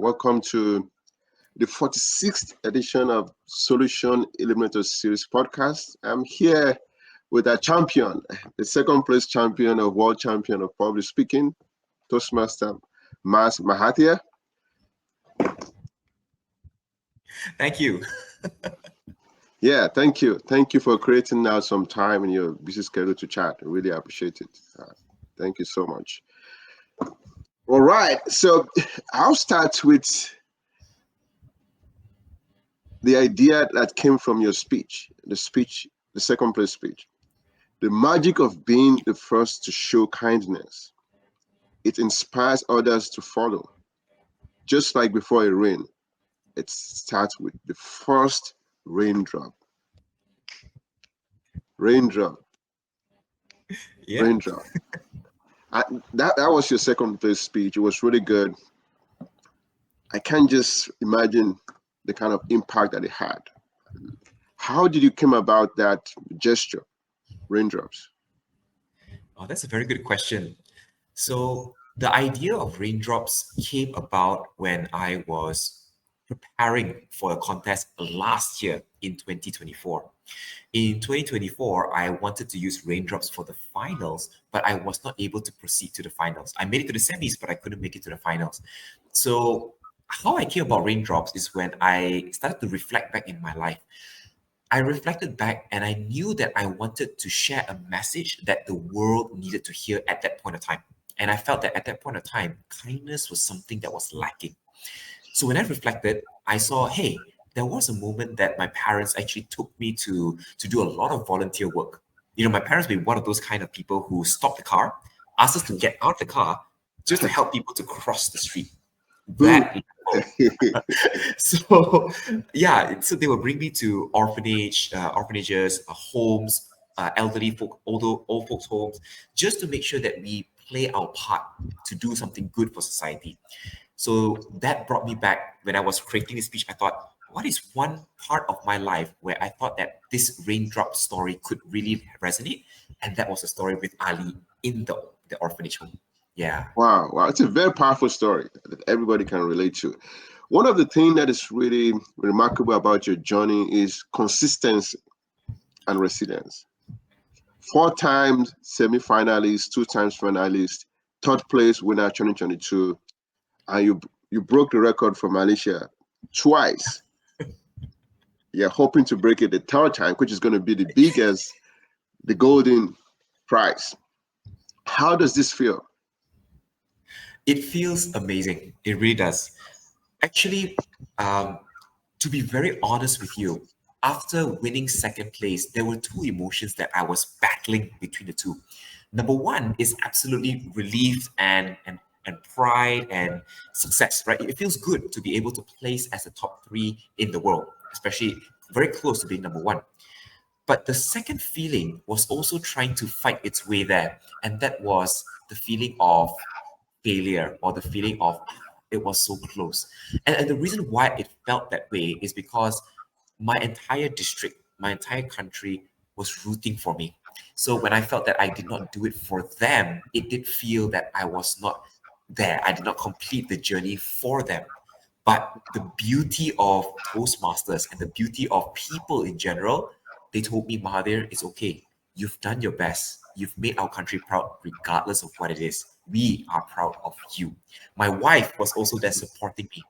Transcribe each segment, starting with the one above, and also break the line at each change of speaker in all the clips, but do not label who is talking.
Welcome to the 46th edition of Solution Illuminators series podcast. I'm here with a champion, the second place champion of world champion of public speaking, Toastmaster Mahathir.
Thank you.
Yeah, thank you. Thank you for creating now some time in your busy schedule to chat. I really appreciate it. Thank you so much. All right, so I'll start with the idea that came from your speech, the second place speech. The magic of being the first to show kindness. It inspires others to follow. Just like before it rains, it starts with the first raindrop. Raindrop.
Yeah.
Raindrop. That was your second place speech. It was really good. I can't just imagine the kind of impact that it had. How did you come about that gesture, raindrops?
Oh, that's a very good question. So the idea of raindrops came about when I was preparing for a contest last year in 2024. In 2024, I wanted to use raindrops for the finals, but I was not able to proceed to the finals. I made it to the semis, but I couldn't make it to the finals. So how I came about raindrops is when I started to reflect back in my life. I reflected back and I knew that I wanted to share a message that the world needed to hear at that point of time. And I felt that at that point of time, kindness was something that was lacking. So when I reflected, I saw, hey, there was a moment that my parents actually took me to do a lot of volunteer work. You know, my parents were one of those kind of people who stopped the car, asked us to get out of the car just to help people to cross the street. That so yeah, so they will bring me to orphanages, homes, elderly folk, old folks homes, just to make sure that we play our part to do something good for society. So that brought me back when I was creating this speech. I thought, what is one part of my life where I thought that this raindrop story could really resonate? And that was a story with Ali in the orphanage home. Yeah.
Wow, it's a very powerful story that everybody can relate to. One of the things that is really remarkable about your journey is consistency and resilience. 4 times semi-finalist, 2 times finalist, third place winner 2022, and you broke the record for Malaysia twice. You're hoping to break it the third time, which is going to be the biggest, the golden prize. How does this feel?
It feels amazing. It really does. Actually, to be very honest with you, after winning second place, there were 2 emotions that I was battling between the two. Number one is absolutely relief and pride and success, right? It feels good to be able to place as a top 3 in the world, especially very close to being number 1. But the second feeling was also trying to fight its way there, and that was the feeling of failure or the feeling of it was so close. And the reason why it felt that way is because my entire district, my entire country was rooting for me. So when I felt that I did not do it for them, it did feel that I was not there. I did not complete the journey for them. But the beauty of Toastmasters and the beauty of people in general, they told me, Mahathir, it's okay. You've done your best. You've made our country proud, regardless of what it is. We are proud of you. My wife was also there supporting me.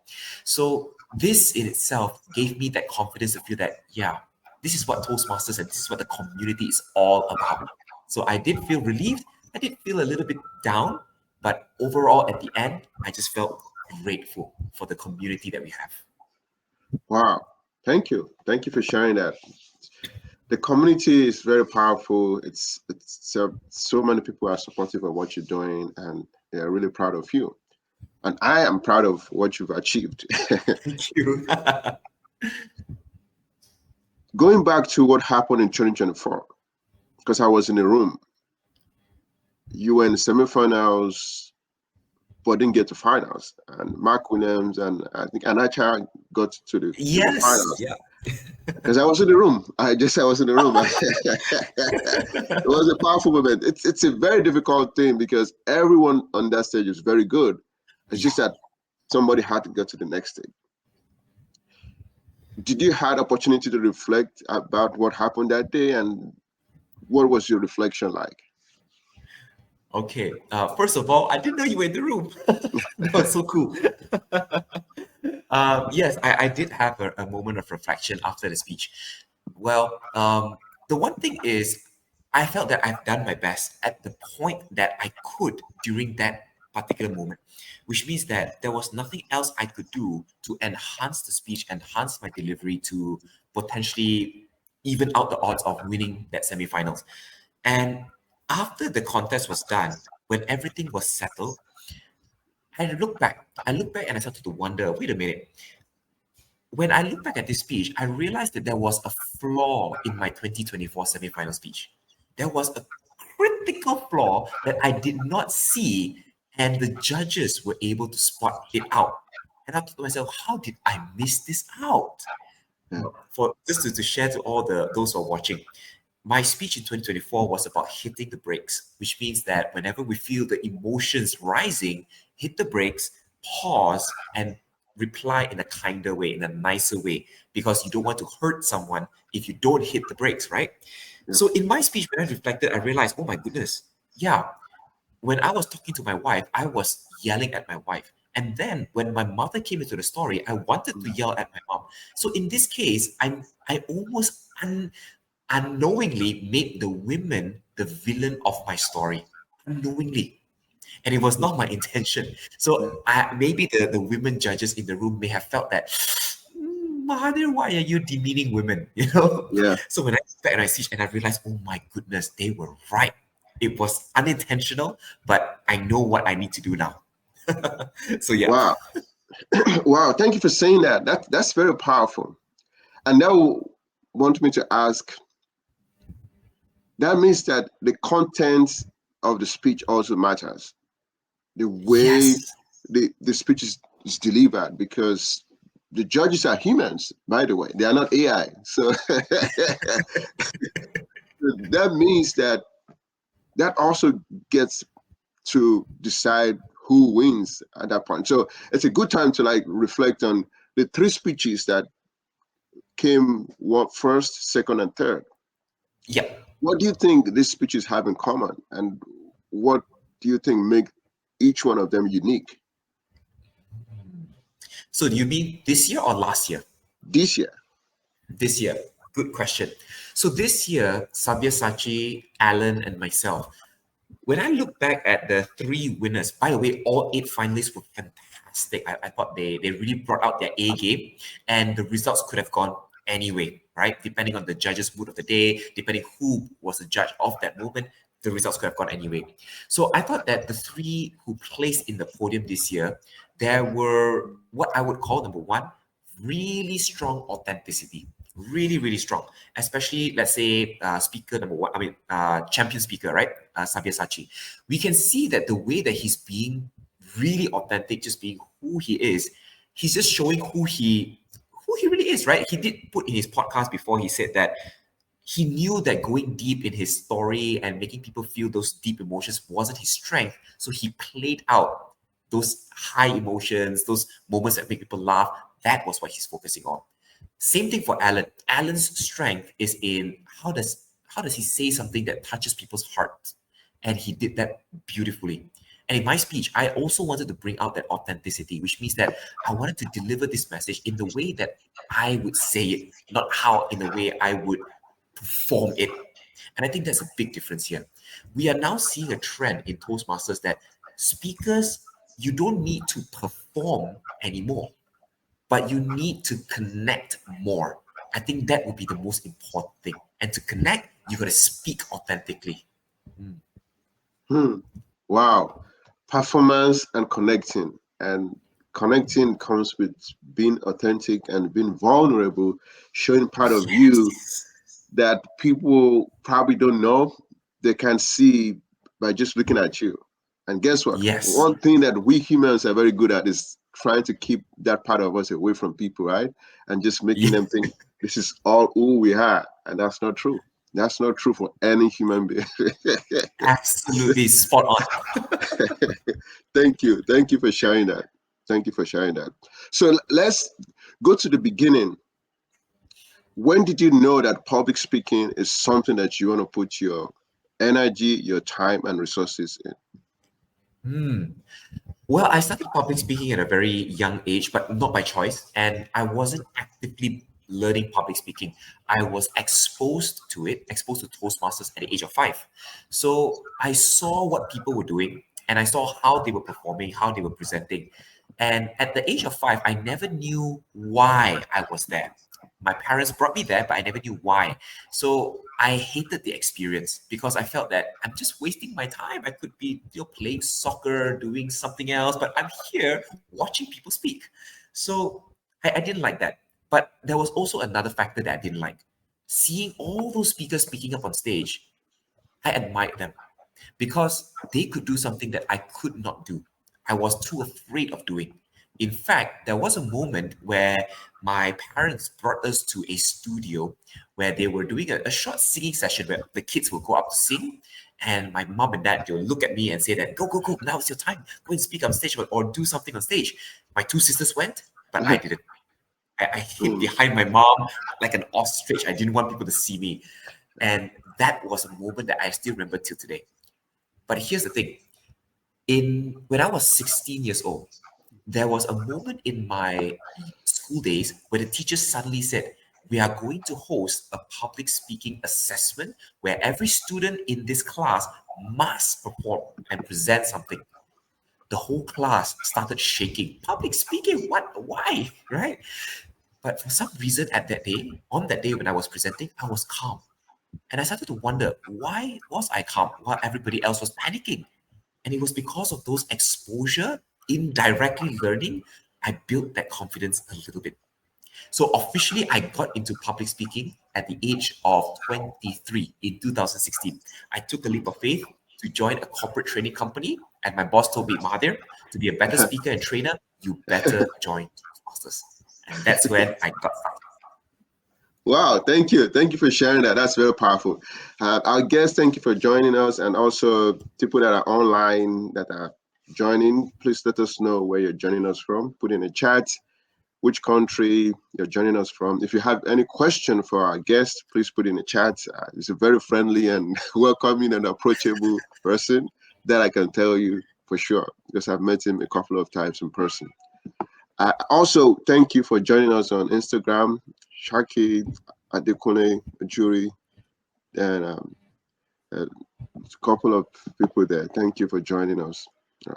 So this in itself gave me that confidence to feel that, yeah, this is what Toastmasters and this is what the community is all about. So I did feel relieved. I did feel a little bit down, but overall at the end, I just felt grateful for the community that we have.
Wow. Thank you. Thank you for sharing that. The community is very powerful. It's so many people are supportive of what you're doing, and they're really proud of you. And I am proud of what you've achieved.
Thank you.
Going back to what happened in 2024, because I was in the room. You were in the semifinals, but didn't get to finals. And Mark Williams and I think Anacha got to the finals.
Yeah.
Because I was in the room. I was in the room. It was a powerful moment. It's a very difficult thing because everyone on that stage is very good. It's just that somebody had to get to the next stage. Did you had opportunity to reflect about what happened that day, and what was your reflection like?
Okay. First of all, I didn't know you were in the room. That was so cool. Yes, I did have a moment of reflection after the speech. Well, the one thing is, I felt that I've done my best at the point that I could during that particular moment, which means that there was nothing else I could do to enhance the speech, enhance my delivery to potentially even out the odds of winning that semifinals. And after the contest was done, when everything was settled, I looked back and I started to wonder, wait a minute. When I look back at this speech, I realized that there was a flaw in my 2024 semifinal speech. There was a critical flaw that I did not see, and the judges were able to spot it out. And I thought to myself, how did I miss this out?
Yeah.
For just to share to all those who are watching, my speech in 2024 was about hitting the brakes, which means that whenever we feel the emotions rising, hit the brakes, pause, and reply in a kinder way, in a nicer way, because you don't want to hurt someone if you don't hit the brakes, right?
Yeah.
So in my speech, when I reflected, I realized, oh my goodness, yeah, when I was talking to my wife, I was yelling at my wife. And then when my mother came into the story, I wanted to yell at my mom. So in this case, I almost unknowingly made the women the villain of my story. Unknowingly. And it was not my intention.
Yeah.
So maybe the women judges in the room may have felt that, Mahathir, why are you demeaning women? You know?
Yeah.
So when I look back and I see and I realized, oh my goodness, they were right. It was unintentional, but I know what I need to do now. So yeah.
Wow. Wow. Thank you for saying that. That's very powerful. And now want me to ask, that means that the content of the speech also matters. The way
Yes.
the speech is delivered, because the judges are humans, by the way. They are not AI. So that means that also gets to decide who wins at that point. So it's a good time to like reflect on the three speeches that came first, second, and third.
Yeah.
What do you think these speeches have in common, and what do you think make each one of them unique
So do you mean this year or last year?
this year?
This year. Good question. So this year, Sabyasachi, Alan, and myself, when I look back at the three winners, by the way, all eight finalists were fantastic. I thought they really brought out their A game, and the results could have gone anyway, right? Depending on the judge's mood of the day, depending who was the judge of that moment, the results could have gone anyway. So I thought that the three who placed in the podium this year, there were what I would call number one, really strong authenticity. Really, really strong. Especially, let's say, speaker number one, champion speaker, right? Sabyasachi. We can see that the way that he's being really authentic, just being who he is, he's just showing who he really is, right? He did put in his podcast before, he said that he knew that going deep in his story and making people feel those deep emotions wasn't his strength. So he played out those high emotions, those moments that make people laugh. That was what he's focusing on. Same thing for Alan. Alan's strength is in how does he say something that touches people's hearts, and he did that beautifully. And in my speech, I also wanted to bring out that authenticity, which means that I wanted to deliver this message in the way that I would say it, not how in the way I would perform it. And I think that's a big difference here. We are now seeing a trend in Toastmasters that speakers, you don't need to perform anymore, but you need to connect more. I think that would be the most important thing. And to connect, you got to speak authentically.
Hmm. Wow. Performance and connecting. And connecting comes with being authentic and being vulnerable, showing part of you
Yes.
that people probably don't know, they can see by just looking at you. And guess what?
Yes.
One thing that we humans are very good at is trying to keep that part of us away from people, right? And just making
Yeah.
them think this is all who we are. And that's not true. That's not true for any human being.
Absolutely spot on.
Thank you. Thank you for sharing that. Thank you for sharing that. So let's go to the beginning. When did you know that public speaking is something that you want to put your energy, your time, and resources in?
Hmm. Well, I started public speaking at a very young age, but not by choice. And I wasn't actively learning public speaking. I was exposed to Toastmasters at the age of 5. So I saw what people were doing and I saw how they were performing, how they were presenting. And at the age of 5, I never knew why I was there. My parents brought me there, but I never knew why. So I hated the experience because I felt that I'm just wasting my time. I could be playing soccer, doing something else, but I'm here watching people speak. So I didn't like that. But there was also another factor that I didn't like. Seeing all those speakers speaking up on stage, I admired them because they could do something that I could not do. I was too afraid of doing. In fact, there was a moment where my parents brought us to a studio where they were doing a short singing session where the kids will go up to sing. And my mom and dad, they'll look at me and say that, go, go, go, now it's your time. Go and speak on stage or do something on stage. My two sisters went, but I didn't. I hid
Hmm.
behind my mom like an ostrich. I didn't want people to see me. And that was a moment that I still remember till today. But here's the thing. When I was 16 years old, there was a moment in my school days where the teacher suddenly said, we are going to host a public speaking assessment where every student in this class must perform and present something. The whole class started shaking. Public speaking, what? Why? Right? But for some reason on that day when I was presenting, I was calm. And I started to wonder, why was I calm while everybody else was panicking? And it was because of those exposure, indirectly learning, I built that confidence a little bit. So officially, I got into public speaking at the age of 23 in 2016. I took a leap of faith to join a corporate training company, and my boss told me, Mahathir, to be a better speaker and trainer, you better join Masters. And that's when I got started.
Wow, thank you. Thank you for sharing that. That's very powerful. Our guests, thank you for joining us. And also, people that are online that are joining, please let us know where you're joining us from. Put in the chat which country you're joining us from. If you have any question for our guest, please put in the chat. He's a very friendly and welcoming and approachable person, that I can tell you for sure, because I've met him a couple of times in person. Also, thank you for joining us on Instagram, Shaki Adekune Juri, and a couple of people there. Thank you for joining us.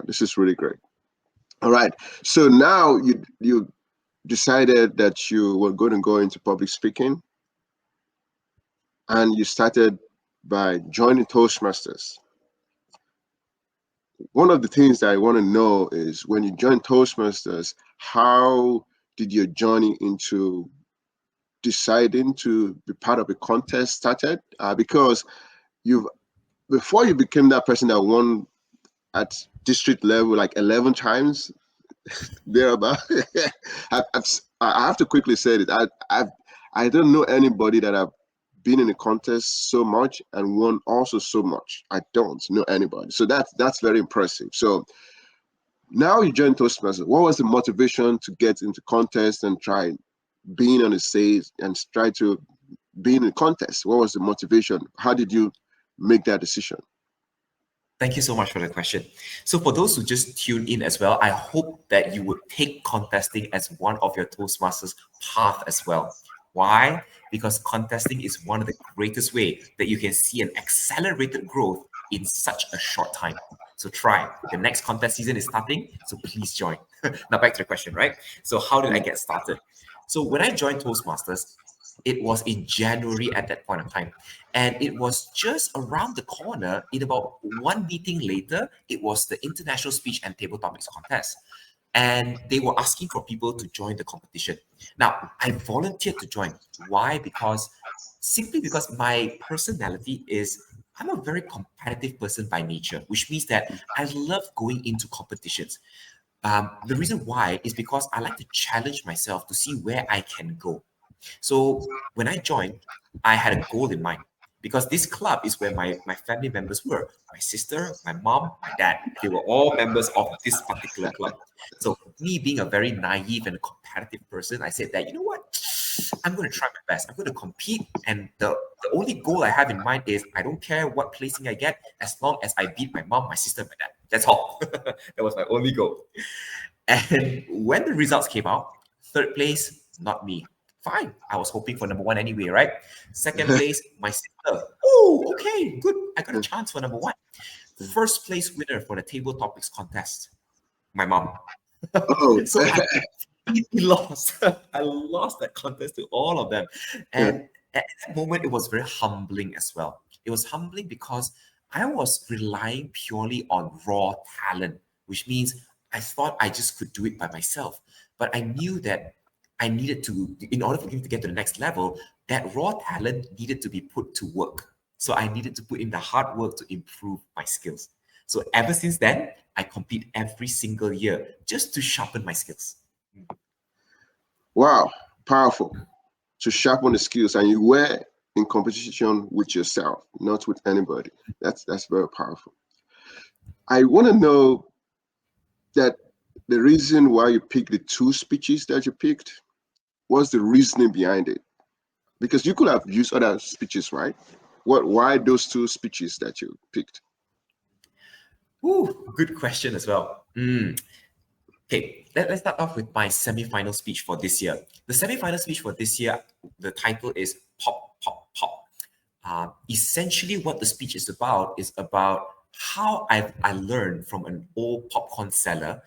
This is really great. All right. So now you decided that you were going to go into public speaking, and you started by joining Toastmasters. One of the things that I want to know is, when you joined Toastmasters, how did your journey into deciding to be part of a contest started? Because you've before you became that person that won at district level like 11 times thereabout. I have to quickly say that I don't know anybody that have been in a contest so much and won also so much. I don't know anybody. So that's very impressive. So now you join Toastmasters. What was the motivation to get into contest and try being on the stage and try to be in a contest? What was the motivation? How did you make that decision?
Thank you so much for the question. So, for those who just tune in as well, I hope that you would take contesting as one of your Toastmasters path as well. Why? Because contesting is one of the greatest way that you can see an accelerated growth in such a short time. So try. The next contest season is starting, so please join. Now back to the question, right? So how did I get started? So when I joined Toastmasters, it was in January at that point of time. And it was just around the corner, in about one meeting later, it was the International Speech and Table Topics Contest. And they were asking for people to join the competition. Now, I volunteered to join. Why? Simply because my personality is, I'm a very competitive person by nature, which means that I love going into competitions. The reason why is because I like to challenge myself to see where I can go. So when I joined, I had a goal in mind because this club is where my family members were. My sister, my mom, my dad. They were all members of this particular club. So me being a very naive and competitive person, I said that, you know what? I'm going to try my best. I'm going to compete. And the only goal I have in mind is I don't care what placing I get as long as I beat my mom, my sister, my dad. That's all. That was my only goal. And when the results came out, third place, not me. Fine. I was hoping for number one anyway, right? Second place, my sister. Oh, okay, good. I got a chance for number one. First place winner for the table topics contest, my mom.
Oh,
So I completely lost. I lost that contest to all of them. And at that moment, it was very humbling as well. It was humbling because I was relying purely on raw talent, which means I thought I just could do it by myself. But I knew that I needed to, in order for me to get to the next level, that raw talent needed to be put to work. So I needed to put in the hard work to improve my skills. So ever since then, I compete every single year just to sharpen my skills.
wow, powerful. To sharpen the skills, and you were in competition with yourself, not with anybody. That's very powerful. I want to know that the reason why you picked the two speeches that you picked. What's the reasoning behind it? Because you could have used other speeches, right? Why those two speeches that you picked?
Ooh, good question as well. Okay, let's start off with my semi-final speech for this year. The semi-final speech for this year, the title is Pop, Pop, Pop. Essentially, what the speech is about how I learned from an old popcorn seller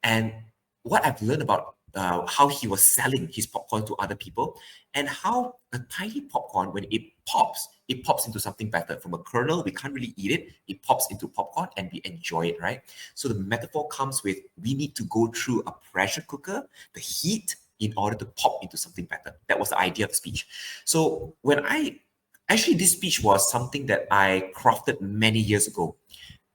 and what I've learned about how he was selling his popcorn to other people and how a tiny popcorn, when it pops into something better. From a kernel, we can't really eat it. It pops into popcorn and we enjoy it, right? So the metaphor comes with we need to go through a pressure cooker, the heat, in order to pop into something better. That was the idea of the speech. So this speech was something that I crafted many years ago.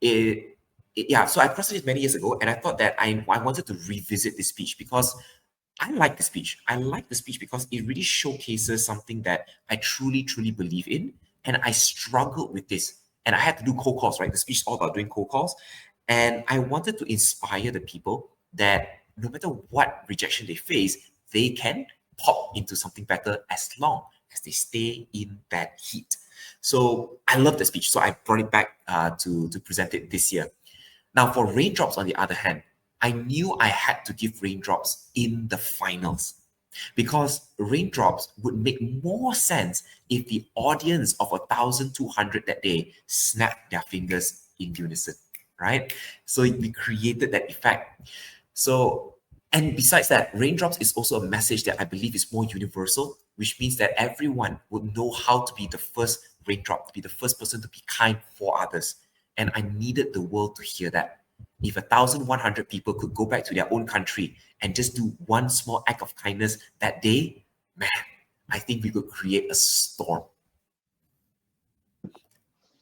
So I crafted it many years ago, and I thought that I wanted to revisit this speech because I like the speech. I like the speech because it really showcases something that I truly, truly believe in. And I struggled with this. And I had to do cold calls, right? The speech is all about doing cold calls. And I wanted to inspire the people that no matter what rejection they face, they can pop into something better as long as they stay in that heat. So I love the speech. So I brought it back to present it this year. Now, for Raindrops, on the other hand, I knew I had to give Raindrops in the finals because Raindrops would make more sense if the audience of 1,200 that day snapped their fingers in unison, right? So we created that effect. So, and besides that, Raindrops is also a message that I believe is more universal, which means that everyone would know how to be the first raindrop, to be the first person to be kind for others. And I needed the world to hear that. If 1,100 people could go back to their own country and just do one small act of kindness that day, man, I think we could create a storm.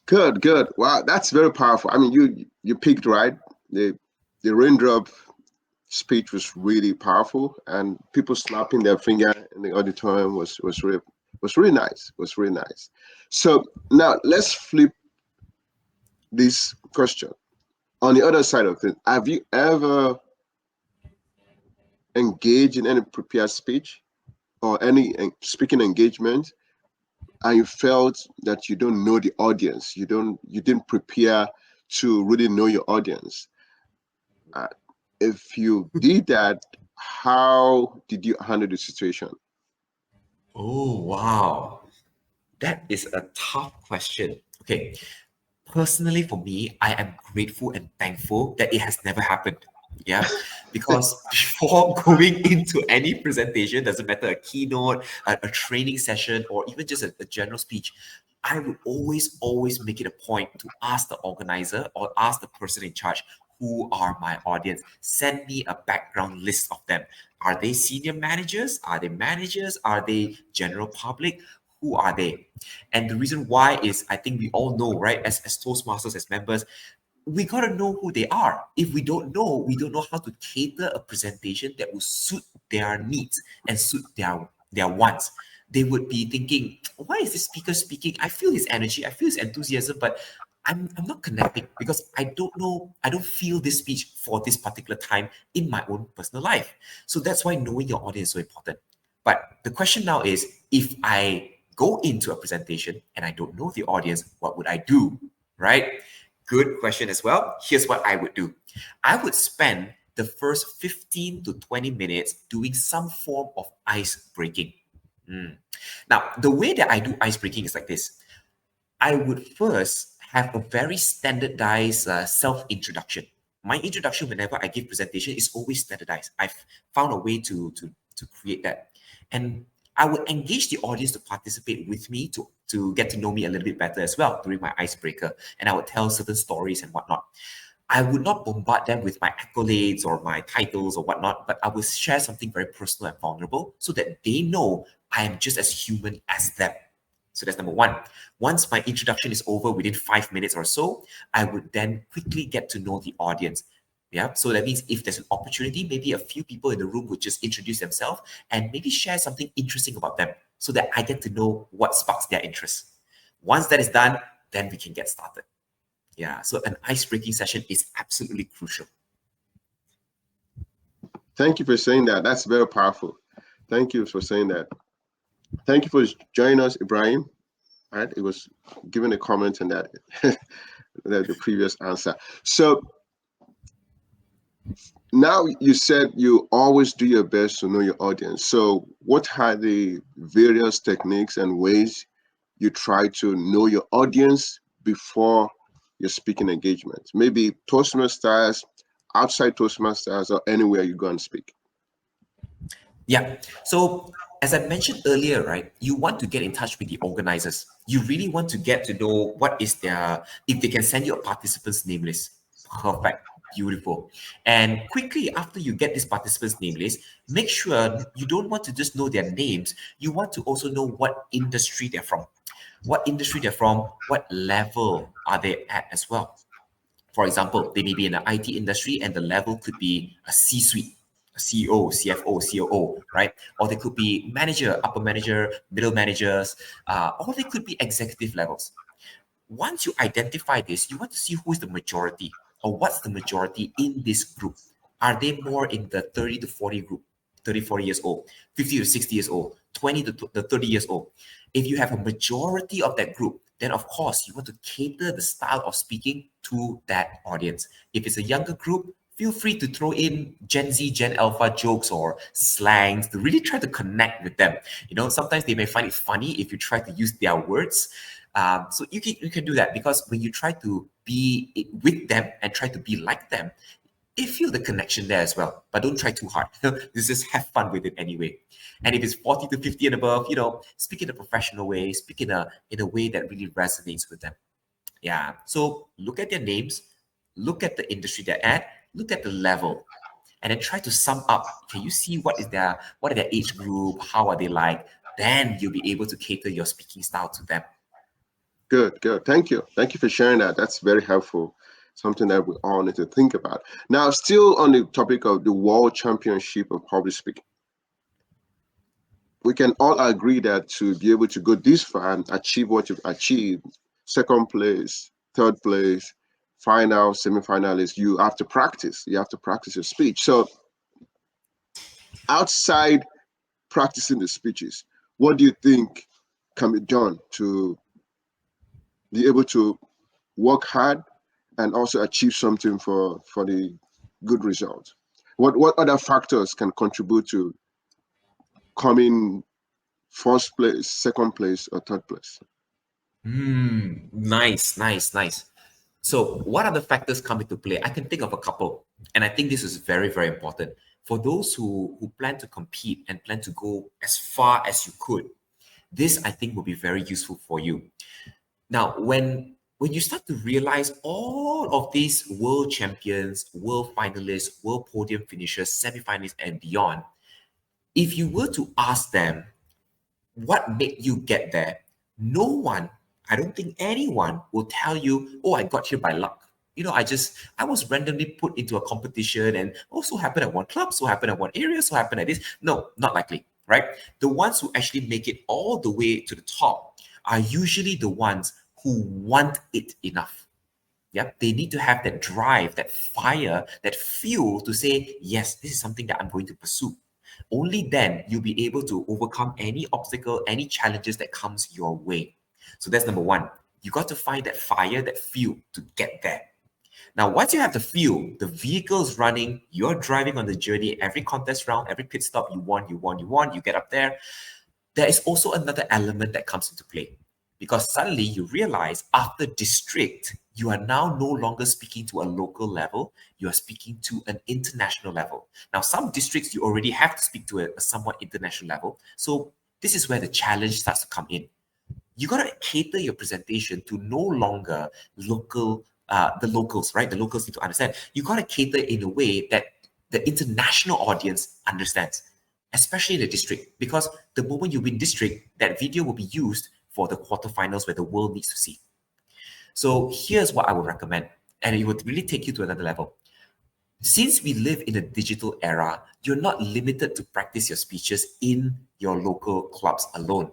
Good, good. Wow, that's very powerful. I mean, you picked right. The raindrop speech was really powerful, and people snapping their finger in the auditorium was really nice. Was really nice. So now let's flip this question. On the other side of it, have you ever engaged in any prepared speech or any speaking engagement, and you felt that you don't know the audience, you didn't prepare to really know your audience? If you did that, how did you handle the situation?
Oh, wow. That is a tough question. Okay. Personally, for me, I am grateful and thankful that it has never happened. Yeah. Because before going into any presentation, doesn't matter a keynote, a training session, or even just a general speech, I would always make it a point to ask the organizer or ask the person in charge, who are my audience? Send me a background list of them. Are they senior managers? Are they managers? Are they general public? Who are they? And the reason why is I think we all know, right? As Toastmasters, as members, we got to know who they are. If we don't know how to cater a presentation that will suit their needs and suit their wants. they would be thinking, why is this speaker speaking? I feel his energy, I feel his enthusiasm, but I'm not connecting because I don't know, I don't feel this speech for this particular time in my own personal life. So that's why knowing your audience is so important. But the question now is, if I go into a presentation and I don't know the audience, what would I do? Right? Good question as well. Here's what I would do. I would spend the first 15 to 20 minutes doing some form of ice breaking. Now, the way that I do ice breaking is like this. I would first have a very standardized self-introduction. My introduction whenever I give presentation is always standardized. I've found a way to create that. And I would engage the audience to participate with me to get to know me a little bit better as well during my icebreaker. And I would tell certain stories and whatnot. I would not bombard them with my accolades or my titles or whatnot, but I will share something very personal and vulnerable so that they know I am just as human as them. So that's number one. Once my introduction is over within 5 minutes or so, I would then quickly get to know the audience. Yeah. So that means if there's an opportunity, maybe a few people in the room would just introduce themselves and maybe share something interesting about them so that I get to know what sparks their interest. Once that is done, then we can get started. Yeah. So an ice-breaking session is absolutely crucial.
Thank you for saying that. That's very powerful. Thank you for saying that. Thank you for joining us, Ibrahim. Right? It was given a comment on that, the previous answer. So now you said you always do your best to know your audience. So what are the various techniques and ways you try to know your audience before your speaking engagement? Maybe Toastmasters, outside Toastmasters, or anywhere you go and speak.
Yeah. So as I mentioned earlier, right, you want to get in touch with the organizers. You really want to get to know what is their, if they can send you a participant's name list. Perfect. Beautiful. And quickly after you get this participant's name list, make sure you don't want to just know their names. You want to also know what industry they're from. What industry they're from, what level are they at as well. For example, they may be in the IT industry and the level could be a C-suite, a CEO, CFO, COO, right? Or they could be manager, upper manager, middle managers, or they could be executive levels. Once you identify this, you want to see who is the majority or what's the majority in this group. Are they more in the 30 to 40 group, 30, 40 years old, 50 to 60 years old, 20 to 30 years old? If you have a majority of that group, then of course you want to cater the style of speaking to that audience. If it's a younger group, feel free to throw in Gen Z, Gen Alpha jokes or slangs to really try to connect with them. You know, sometimes they may find it funny if you try to use their words. So you can do that because when you try to be with them and try to be like them, they feel the connection there as well. But don't try too hard. Just have fun with it anyway. And if it's 40 to 50 and above, you know, speak in a professional way, speak in a way that really resonates with them. Yeah. So look at their names, look at the industry they're at, look at the level, and then try to sum up. Can you see what are their age group? How are they like? Then you'll be able to cater your speaking style to them.
Good. Thank you for sharing that. That's very helpful. Something that we all need to think about. Now, still on the topic of the World Championship of Public Speaking, we can all agree that to be able to go this far and achieve what you've achieved, second place, third place, final, semi-finalist, you have to practice. You have to practice your speech. So outside practicing the speeches, what do you think can be done to be able to work hard and also achieve something for the good result? What other factors can contribute to coming first place, second place, or third place?
Nice. So what other factors come into play? I can think of a couple, and I think this is very, very important. For those who plan to compete and plan to go as far as you could, this I think will be very useful for you. Now, when you start to realize all of these world champions, world finalists, world podium finishers, semifinalists, and beyond, if you were to ask them what made you get there, no one, I don't think anyone will tell you, oh, I got here by luck. You know, I was randomly put into a competition and also happened at one club, so happened at one area, so happened at this. No, not likely. right? The ones who actually make it all the way to the top are usually the ones who want it enough. Yep, they need to have that drive, that fire, that fuel to say, yes, this is something that I'm going to pursue. Only then you'll be able to overcome any obstacle, any challenges that comes your way. So that's number one. You got to find that fire, that fuel to get there. Now, once you have the fuel, the vehicle is running, you're driving on the journey, every contest round, every pit stop, you get up there. There is also another element that comes into play, because suddenly you realize after district, you are now no longer speaking to a local level, you are speaking to an international level. Now, some districts you already have to speak to a somewhat international level. So this is where the challenge starts to come in. You got to cater your presentation to no longer the locals, right? The locals need to understand. You got to cater in a way that the international audience understands, especially in the district, because the moment you win district, that video will be used for the quarterfinals where the world needs to see. So here's what I would recommend, and it would really take you to another level. Since we live in a digital era, you're not limited to practice your speeches in your local clubs alone.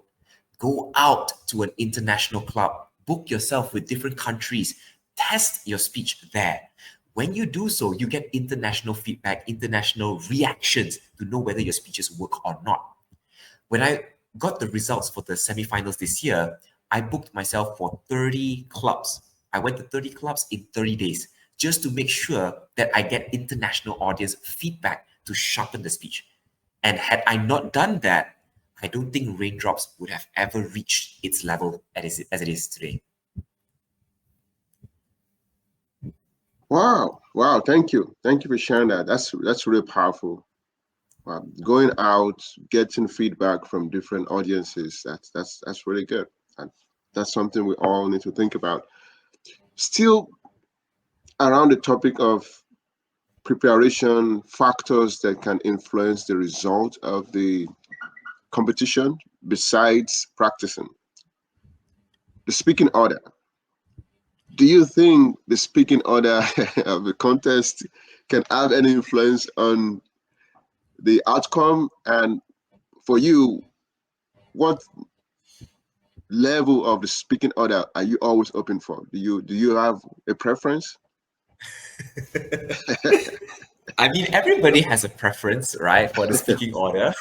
Go out to an international club, book yourself with different countries, test your speech there. When you do so, you get international feedback, international reactions to know whether your speeches work or not. When I got the results for the semifinals this year, I booked myself for 30 clubs. I went to 30 clubs in 30 days just to make sure that I get international audience feedback to sharpen the speech. And had I not done that, I don't think Raindrops would have ever reached its level as it is today.
Wow, wow, thank you for sharing that. That's really powerful. Wow. Going out, getting feedback from different audiences, that's really good, and that's something we all need to think about. Still around the topic of preparation, factors that can influence the result of the competition besides practicing, the speaking order. Do you think the speaking order of the contest can have any influence on the outcome? And for you, what level of the speaking order are you always open for? Do you have a preference?
I mean, everybody has a preference, right, for the speaking order.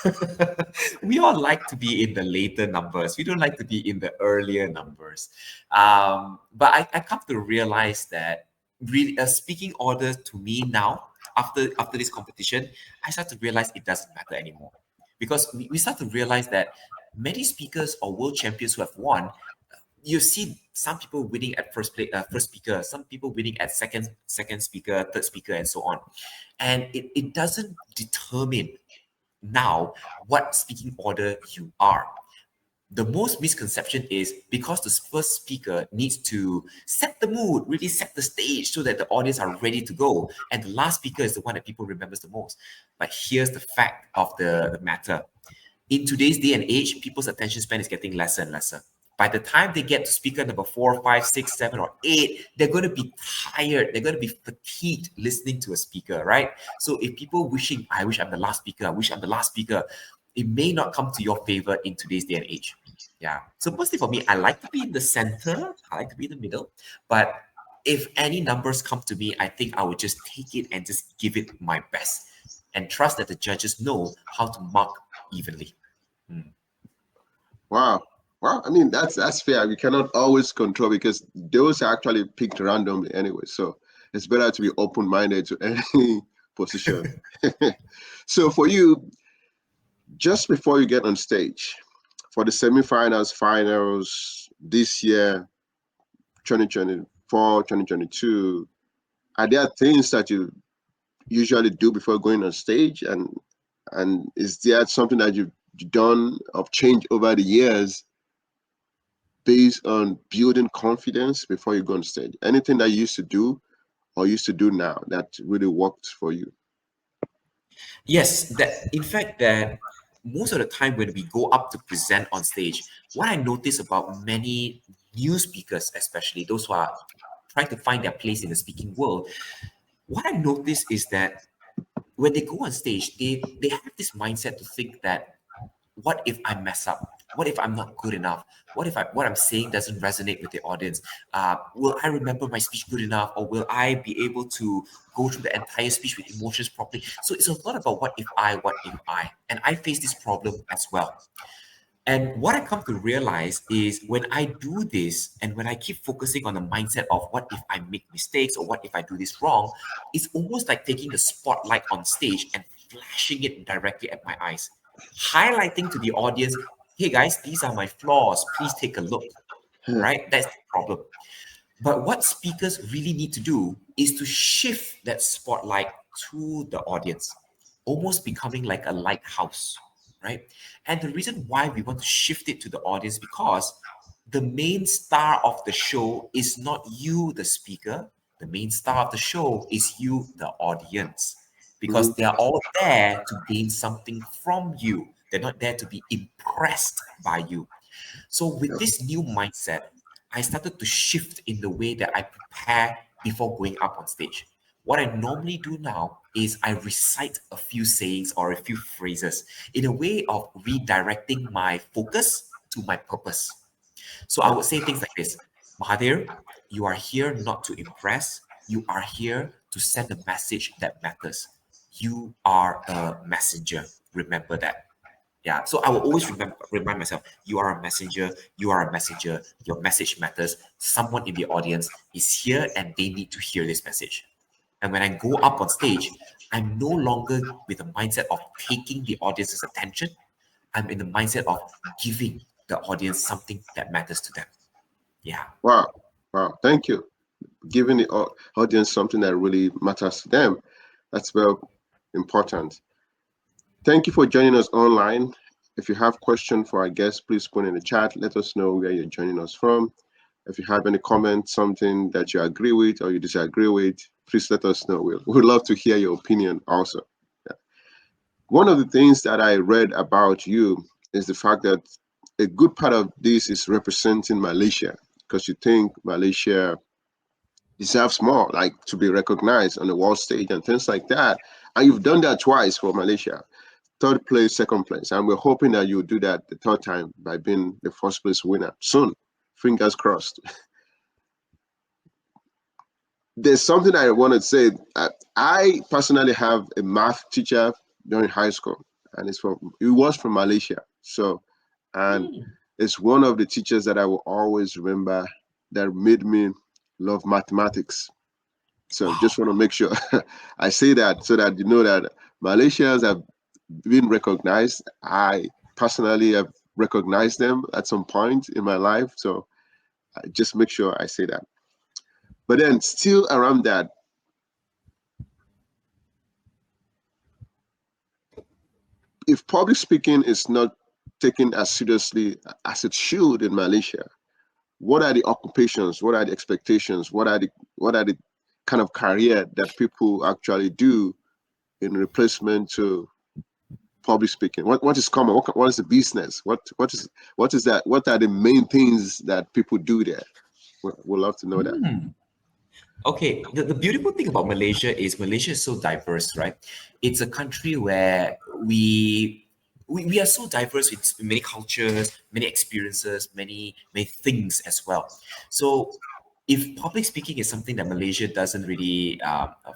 We all like to be in the later numbers. We don't like to be in the earlier numbers. But I come to realize that really a speaking order to me now, after this competition, I start to realize it doesn't matter anymore. Because we start to realize that many speakers or world champions who have won, you see some people winning at first speaker, some people winning at second speaker, third speaker, and so on. And it doesn't determine now what speaking order you are. The most misconception is because the first speaker needs to set the mood, really set the stage so that the audience are ready to go. And the last speaker is the one that people remembers the most. But here's the fact of the matter. In today's day and age, people's attention span is getting lesser and lesser. By the time they get to speaker number 4, 5, 6, 7, or 8, they're going to be tired. They're going to be fatigued listening to a speaker, right? So if people wishing, I wish I'm the last speaker, I wish I'm the last speaker, it may not come to your favor in today's day and age. Yeah. So mostly for me, I like to be in the center. I like to be in the middle. But if any numbers come to me, I think I would just take it and just give it my best and trust that the judges know how to mark evenly.
Wow. Well, I mean that's fair. We cannot always control because those are actually picked randomly anyway. So it's better to be open-minded to any position. So for you, just before you get on stage for the semifinals, finals this year, 2024, 2022, are there things that you usually do before going on stage, and is there something that you've done or changed over the years based on building confidence before you go on stage? Anything that you used to do or used to do now that really worked for you?
Yes, that in fact that most of the time when we go up to present on stage, what I notice about many new speakers, especially those who are trying to find their place in the speaking world, what I notice is that when they go on stage, they have this mindset to think that what if I mess up? What if I'm not good enough? What I'm saying doesn't resonate with the audience? Will I remember my speech good enough, or will I be able to go through the entire speech with emotions properly? So it's a lot about what if I, and I face this problem as well. And what I come to realize is when I do this and when I keep focusing on the mindset of what if I make mistakes or what if I do this wrong, it's almost like taking the spotlight on stage and flashing it directly at my eyes, highlighting to the audience, hey guys, these are my flaws. Please take a look, right? That's the problem. But what speakers really need to do is to shift that spotlight to the audience, almost becoming like a lighthouse, right? And the reason why we want to shift it to the audience because the main star of the show is not you, the speaker. The main star of the show is you, the audience,
Hmm.
because they are all there to gain something from you. They're not there to be impressed by you. So with this new mindset, I started to shift in the way that I prepare before going up on stage. What I normally do now is I recite a few sayings or a few phrases in a way of redirecting my focus to my purpose. So I would say things like this: Mahathir, you are here not to impress, you are here to send a message that matters. You are a messenger. Remember that. Yeah. So I will always remind myself, you are a messenger, you are a messenger, your message matters. Someone in the audience is here and they need to hear this message. And when I go up on stage, I'm no longer with the mindset of taking the audience's attention. I'm in the mindset of giving the audience something that matters to them. Yeah.
Wow. Wow. Thank you. Giving the audience something that really matters to them. That's very important. Thank you for joining us online. If you have questions for our guests, please put in the chat. Let us know where you're joining us from. If you have any comment, something that you agree with or you disagree with, please let us know. We'd love to hear your opinion also. Yeah. One of the things that I read about you is the fact that a good part of this is representing Malaysia because you think Malaysia deserves more, like to be recognized on the world stage and things like that. And you've done that twice for Malaysia, third place, second place. And we're hoping that you'll do that the third time by being the first place winner soon. Fingers crossed. There's something I want to say. I personally have a math teacher during high school, and he was from Malaysia. So, and
Mm.
it's one of the teachers that I will always remember that made me love mathematics. So just
Wow.
want to make sure I say that so that you know that Malaysians have been recognized. I personally have recognized them at some point in my life. So I just make sure I say that. But then still around that, if public speaking is not taken as seriously as it should in Malaysia, what are the occupations? What are the expectations? What are the kind of career that people actually do in replacement to public speaking? What is common? What is the business? What is that? What are the main things that people do there? We'd love to know that.
Mm. Okay, the beautiful thing about Malaysia is so diverse, right? It's a country where we are so diverse with many cultures, many experiences, many things as well. So if public speaking is something that Malaysia doesn't really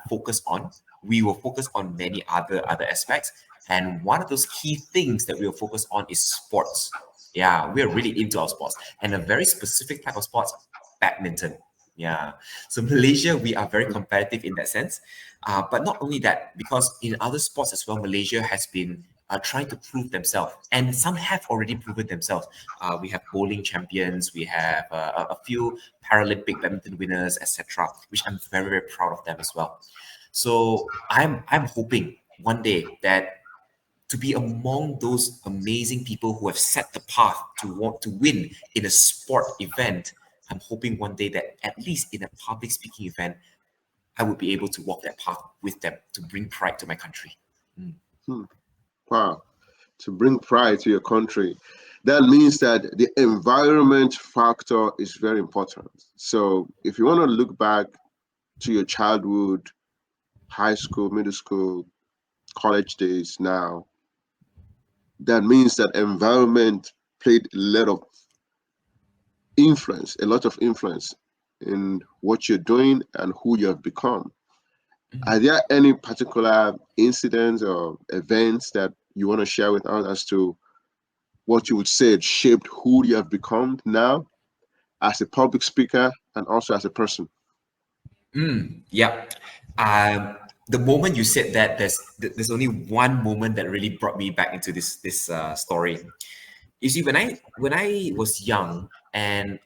focus on, we will focus on many other aspects. And one of those key things that we will focus on is sports. Yeah, we're really into our sports and a very specific type of sports, badminton. Yeah. So Malaysia, we are very competitive in that sense. But not only that, because in other sports as well, Malaysia has been trying to prove themselves, and some have already proven themselves. We have bowling champions, we have a few Paralympic badminton winners, etc., which I'm very very proud of them as well. So I'm hoping one day that to be among those amazing people who have set the path to want to win in a sport event. I'm hoping one day that at least in a public speaking event, I would be able to walk that path with them to bring pride to my country. Mm.
Hmm. Wow. To bring pride to your country. That means that the environment factor is very important. So if you want to look back to your childhood, high school, middle school, college days now, that means that environment played a lot of influence in what you're doing and who you have become. Are
Mhm.
there any particular incidents or events that you want to share with us as to what you would say it shaped who you have become now as a public speaker and also as a person?
Yeah. The moment you said that, there's only one moment that really brought me back into this story. You see, when I was young, and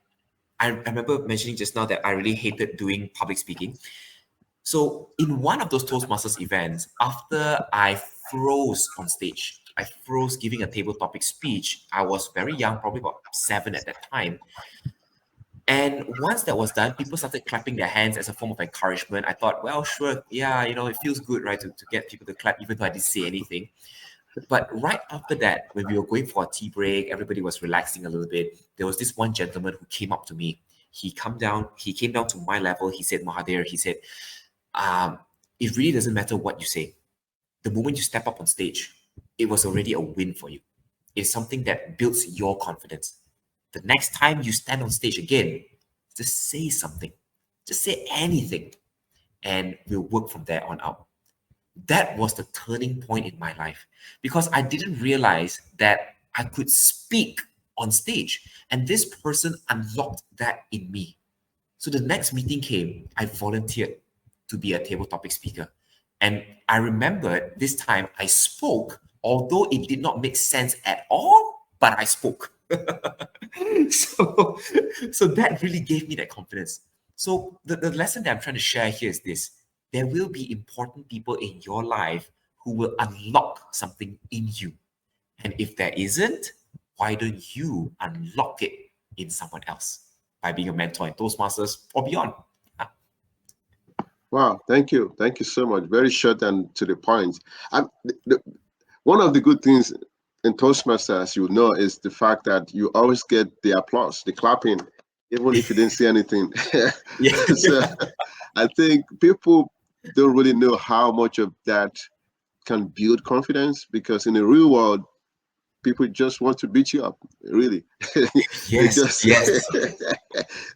I remember mentioning just now that I really hated doing public speaking. So in one of those Toastmasters events, after I froze on stage, I froze giving a table topic speech. I was very young, probably about 7 at that time. And once that was done, people started clapping their hands as a form of encouragement. I thought, well, sure, yeah, it feels good, right, to get people to clap, even though I didn't say anything. But right after that, when we were going for a tea break, everybody was relaxing a little bit. There was this one gentleman who came up to me. He came down to my level. He said, Mahathir, he said, um, it really doesn't matter what you say. The moment you step up on stage, it was already a win for you. It's something that builds your confidence. The next time you stand on stage again, just say something. Just say anything, and we'll work from there on out. That was the turning point in my life because I didn't realize that I could speak on stage, and this person unlocked that in me. So the next meeting came, I volunteered to be a table topic speaker. And I remember this time I spoke, although it did not make sense at all, but I spoke. so, so that really gave me that confidence. So the lesson that I'm trying to share here is this. There will be important people in your life who will unlock something in you. And if there isn't, why don't you unlock it in someone else by being a mentor in Toastmasters or beyond? Ah,
Wow, thank you so much. Very short and to the point. And one of the good things in Toastmasters, you know, is the fact that you always get the applause, the clapping, even if you didn't say anything.
yeah.
So I think people don't really know how much of that can build confidence because in the real world, people just want to beat you up. Really, they
Yes,
just
yes.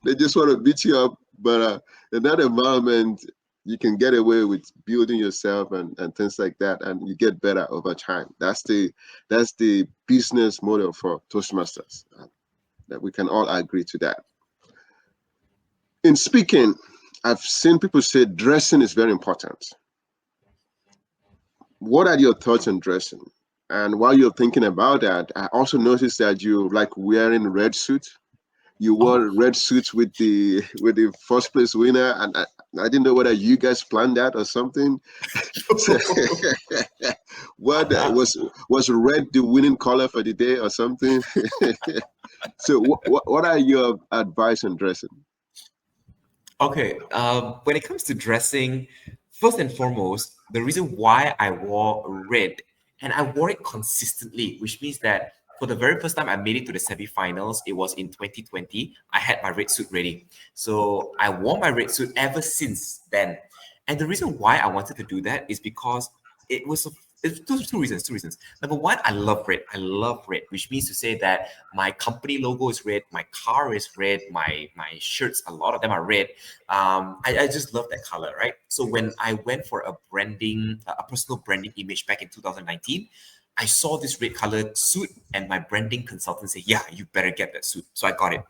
they just want to beat you up. But in that environment, you can get away with building yourself and things like that, and you get better over time. That's the business model for Toastmasters. That we can all agree to that. In speaking, I've seen people say dressing is very important. What are your thoughts on dressing? And while you're thinking about that, I also noticed that you like wearing red suit. You
Oh,
wore red suits with the first place winner, and I didn't know whether you guys planned that or something. So, what was red the winning color for the day or something? So, what are your advice on dressing?
okay. When it comes to dressing, first and foremost, the reason why I wore red and I wore it consistently, which means that for the very first time I made it to the semifinals, it was in 2020. I had my red suit ready. So I wore my red suit ever since then. And the reason why I wanted to do that is because it was it's two reasons. Two reasons. Number one, I love red. I love red, which means to say that my company logo is red, my car is red, my shirts, a lot of them are red. I just love that color, right? So when I went for a personal branding image back in 2019, I saw this red colored suit, and my branding consultant said, "Yeah, you better get that suit." So I got it.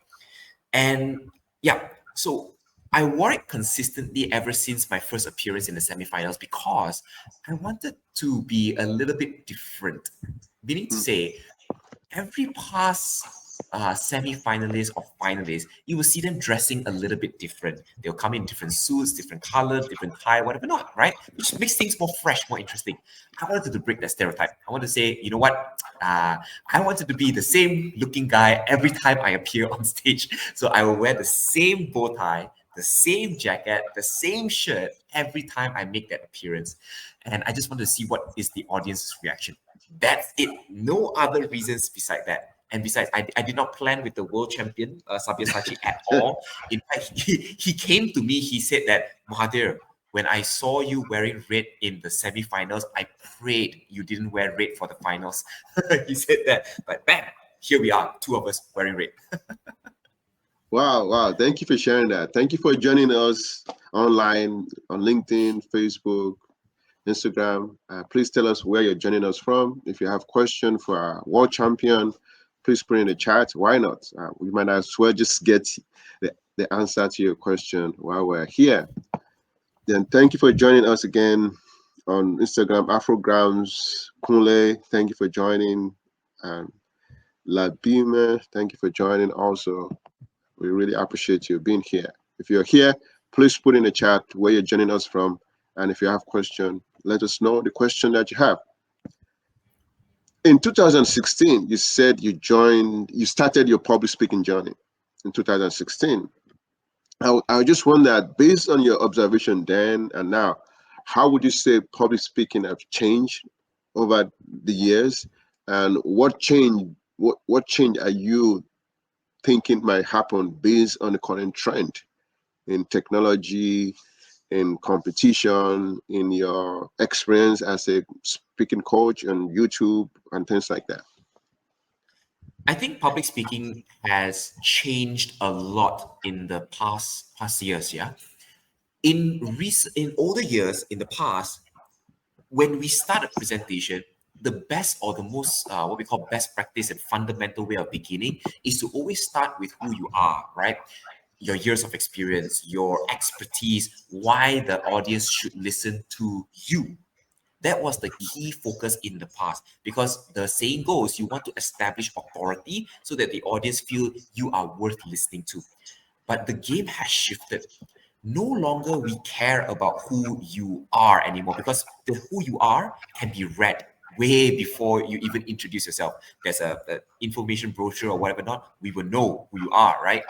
And yeah, so I wore it consistently ever since my first appearance in the semifinals because I wanted to be a little bit different. Meaning to
Mm.
say, every past semi-finalist or finalist, you will see them dressing a little bit different. They'll come in different suits, different color, different tie, whatever not, right? Which makes things more fresh, more interesting. I wanted to break that stereotype. I want to say, you know what? I wanted to be the same looking guy every time I appear on stage. So I will wear the same bow tie, the same jacket, the same shirt every time I make that appearance. And I just want to see what is the audience's reaction. That's it. No other reasons beside that. And besides, I did not plan with the world champion, Sabir Sachi, at all. In fact, he came to me, he said that, Mahathir, When I saw you wearing red in the semi-finals, I prayed you didn't wear red for the finals. He said that, but bam, here we are, two of us wearing red.
Wow, wow. Thank you for sharing that. Thank you for joining us online on LinkedIn, Facebook, Instagram. Please tell us where you're joining us from. If you have question for our world champion, please put in the chat. Why not? We might as well just get the answer to your question while we're here. Then thank you for joining us again on Instagram, Afrograms. Kunle, thank you for joining. And Labime, thank you for joining also. We really appreciate you being here. If you're here, please put in the chat where you're joining us from. And if you have question, let us know the question that you have. In 2016, you said you started your public speaking journey in 2016. I just wonder, based on your observation then and now, how would you say public speaking have changed over the years? And what change are you thinking might happen based on the current trend in technology, in competition, in your experience as a speaking coach on YouTube and things like that?
I think public speaking has changed a lot in the past years. Yeah, in older years in the past, when we start a presentation, the best or the most what we call best practice and fundamental way of beginning is to always start with who you are, right? Your years of experience, your expertise, why the audience should listen to you. That was the key focus in the past, because the saying goes, you want to establish authority so that the audience feel you are worth listening to. But the game has shifted. No longer we care about who you are anymore, because the who you are can be read way before you even introduce yourself. There's a information brochure or whatever not, we will know who you are, right?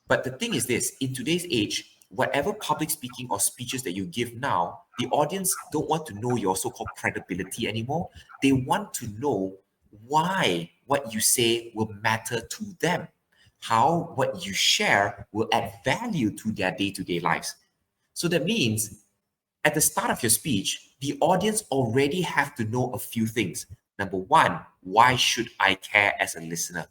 But the thing is this, in today's age, whatever public speaking or speeches that you give now, the audience don't want to know your so-called credibility anymore. They want to know why what you say will matter to them, how what you share will add value to their day-to-day lives. So that means at the start of your speech, the audience already have to know a few things. Number one, why should I care as a listener?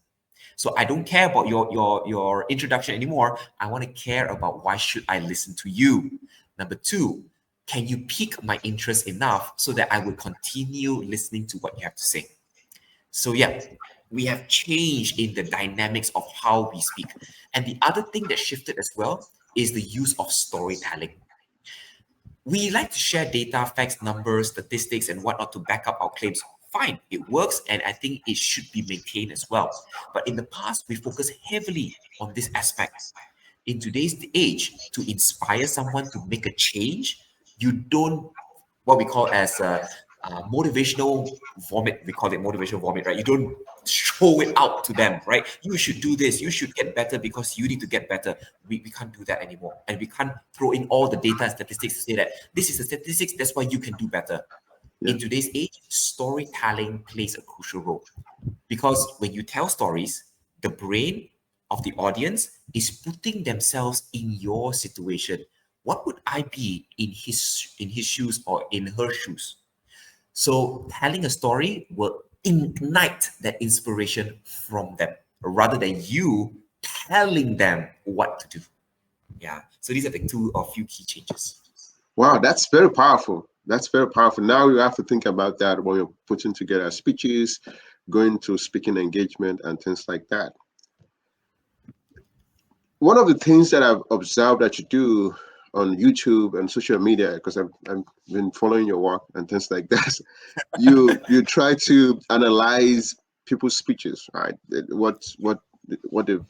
So I don't care about your introduction anymore. I want to care about why should I listen to you. Number two, can you pique my interest enough so that I will continue listening to what you have to say? So yeah, we have changed in the dynamics of how we speak. And the other thing that shifted as well is the use of storytelling. We like to share data, facts, numbers, statistics, and whatnot to back up our claims. Fine, it works, and I think it should be maintained as well. But in the past, we focus heavily on this aspect. In today's age, to inspire someone to make a change, you don't what we call as motivational vomit. We call it motivational vomit, right? You don't throw it out to them, right? You should do this. You should get better because you need to get better. We can't do that anymore. And we can't throw in all the data and statistics to say that this is the statistics, that's why you can do better.
Yeah.
In today's age, storytelling plays a crucial role, because when you tell stories, the brain of the audience is putting themselves in your situation. What would I be in his shoes or in her shoes? So telling a story will ignite that inspiration from them rather than you telling them what to do. Yeah. So these are the two or few key changes.
Wow, that's very powerful. That's very powerful. Now you have to think about that when you're putting together speeches, going to speaking engagement and things like that. One of the things that I've observed that you do on YouTube and social media, because I've been following your work and things like that, you try to analyze people's speeches, right? What they've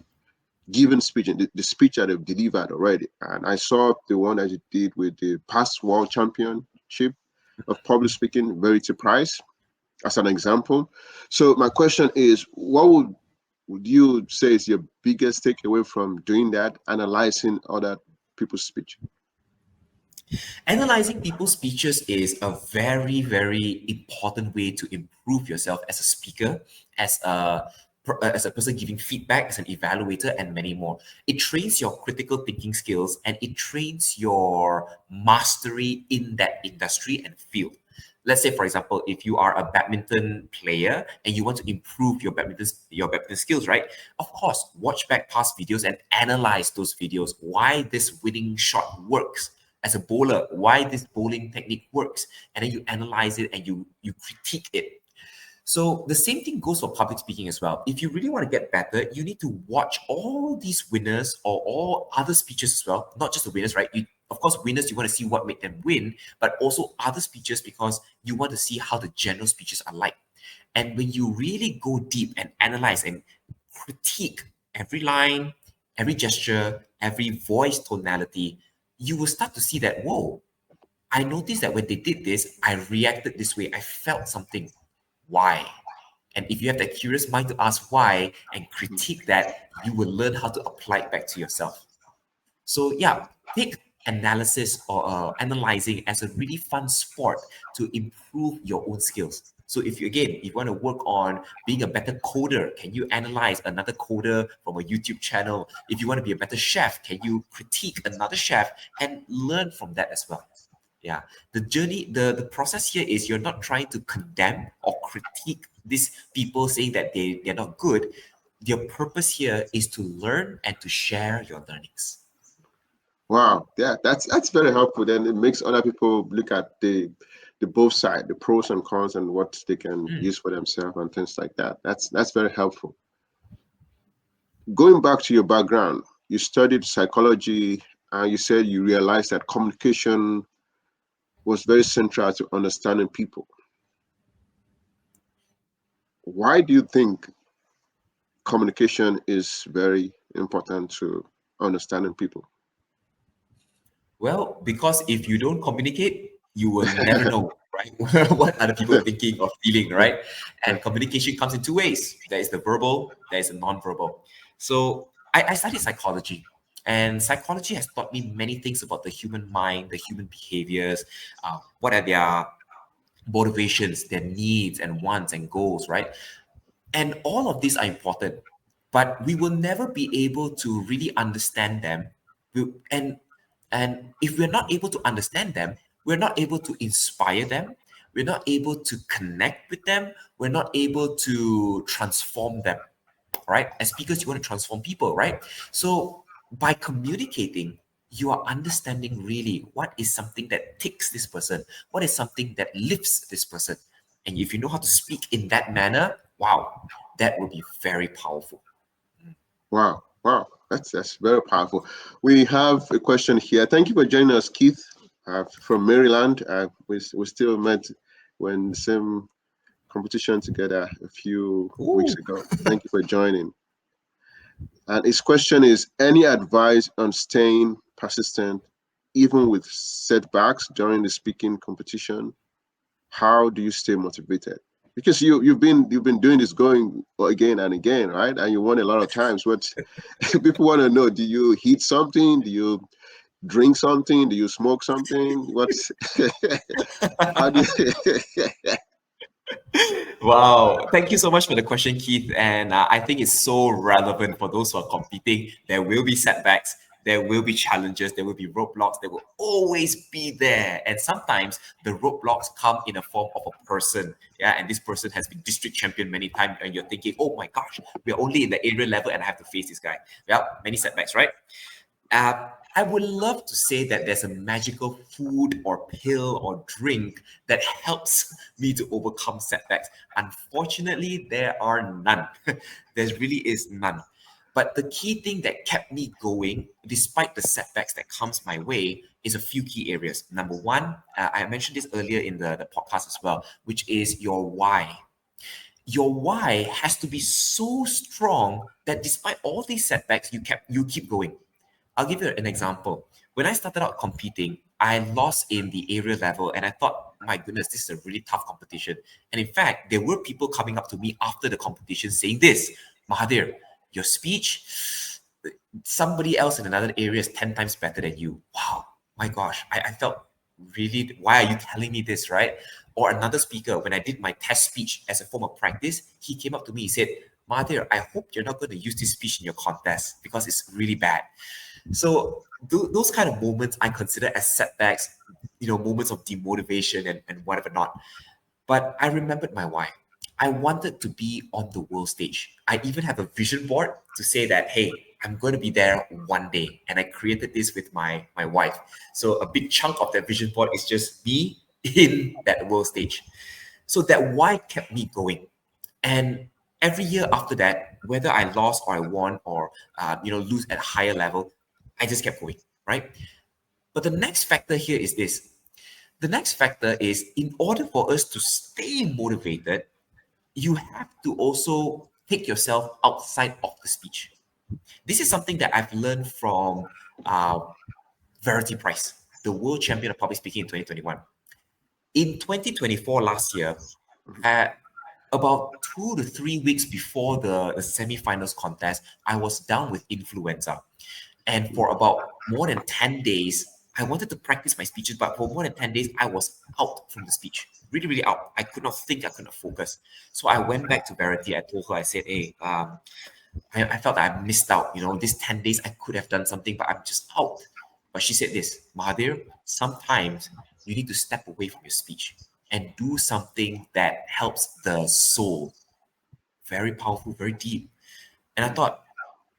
given speech and the speech that they've delivered already. And I saw the one that you did with the past world championship of public speaking, Verity Price, as an example. So my question is, what would you say is your biggest takeaway from doing that, analyzing other people's speech?
Analyzing people's speeches is a very, very important way to improve yourself as a speaker, as a as a person giving feedback, as an evaluator, and many more. It trains your critical thinking skills and it trains your mastery in that industry and field. Let's say, for example, if you are a badminton player and you want to improve your badminton skills, right? Of course, watch back past videos and analyze those videos. Why this winning shot works as a bowler, why this bowling technique works, and then you analyze it and you critique it. So the same thing goes for public speaking as well. If you really want to get better, you need to watch all these winners or all other speeches as well, not just the winners, right? Of course, winners, you want to see what made them win, but also other speeches because you want to see how the general speeches are like. And when you really go deep and analyze and critique every line, every gesture, every voice tonality, you will start to see that, whoa, I noticed that when they did this, I reacted this way. I felt something. Why? And if you have that curious mind to ask why and critique that, you will learn how to apply it back to yourself. So yeah, take analysis or analyzing as a really fun sport to improve your own skills. So if you want to work on being a better coder, can you analyze another coder from a YouTube channel? If you want to be a better chef, can you critique another chef and learn from that as well? Yeah, the journey, the process here is you're not trying to condemn or critique these people saying that they're not good. Your purpose here is to learn and to share your learnings.
Wow, yeah, that's very helpful. Then it makes other people look at the both side, the pros and cons, and what they can use for themselves and things like that. That's very helpful. Going back to your background, you studied psychology, and you said you realized that communication was very central to understanding people. Why do you think communication is very important to understanding people?
Well, because if you don't communicate, you will never know, right? What other people are thinking or feeling, right? And communication comes in two ways. There is the verbal, there is the non-verbal. So I studied psychology, and psychology has taught me many things about the human mind, the human behaviors, what are their motivations, their needs and wants and goals, right? And all of these are important, but we will never be able to really understand them. And if we're not able to understand them, we're not able to inspire them. We're not able to connect with them. We're not able to transform them, right? As speakers, you want to transform people, right? So by communicating, you are understanding really what is something that ticks this person, what is something that lifts this person. And if you know how to speak in that manner, wow, that will be very powerful.
Wow, wow, that's very powerful. We have a question here. Thank you for joining us, Keith, from Maryland. We still met when the same competition together a few weeks
Ooh.
ago. Thank you for joining. And his question is: any advice on staying persistent, even with setbacks during the speaking competition? How do you stay motivated? Because you've been doing this going again and again, right? And you won a lot of times. What people want to know: do you eat something? Do you drink something? Do you smoke something? What's how do you?
Wow. Thank you so much for the question, Keith. And I think it's so relevant for those who are competing. There will be setbacks, there will be challenges, there will be roadblocks, they will always be there. And sometimes the roadblocks come in a form of a person. Yeah. And this person has been district champion many times. And you're thinking, oh my gosh, we're only in the area level and I have to face this guy. Yeah. Many setbacks, right? I would love to say that there's a magical food or pill or drink that helps me to overcome setbacks. Unfortunately, there are none. There really is none. But the key thing that kept me going, despite the setbacks that comes my way, is a few key areas. Number one, I mentioned this earlier in the podcast as well, which is your why. Your why has to be so strong that despite all these setbacks, you keep going. I'll give you an example. When I started out competing, I lost in the area level and I thought, my goodness, this is a really tough competition. And in fact, there were people coming up to me after the competition saying this: Mahathir, your speech, somebody else in another area is 10 times better than you. Wow, my gosh, I felt really, why are you telling me this, right? Or another speaker, when I did my test speech as a form of practice, he came up to me, he said, Mahathir, I hope you're not going to use this speech in your contest because it's really bad. So those kind of moments I consider as setbacks, moments of demotivation and whatever not. But I remembered my why. I wanted to be on the world stage. I even have a vision board to say that, hey, I'm going to be there one day. And I created this with my wife. So a big chunk of that vision board is just me in that world stage. So that why kept me going. And every year after that, whether I lost or I won or lose at a higher level, I just kept going, right? But the next factor here is this. The next factor is in order for us to stay motivated, you have to also take yourself outside of the speech. This is something that I've learned from uh, Verity Price, the world champion of public speaking in 2021. In 2024, last year, at about 2 to 3 weeks before the semi-finals contest, I was down with influenza. And for about more than 10 days, I wanted to practice my speeches, but for more than 10 days, I was out from the speech. Really, really out. I could not think, I could not focus. So I went back to Verity. I told her, I said, hey, I felt that I missed out. These 10 days, I could have done something, but I'm just out. But she said this, Mahathir, sometimes you need to step away from your speech and do something that helps the soul. Very powerful, very deep. And I thought,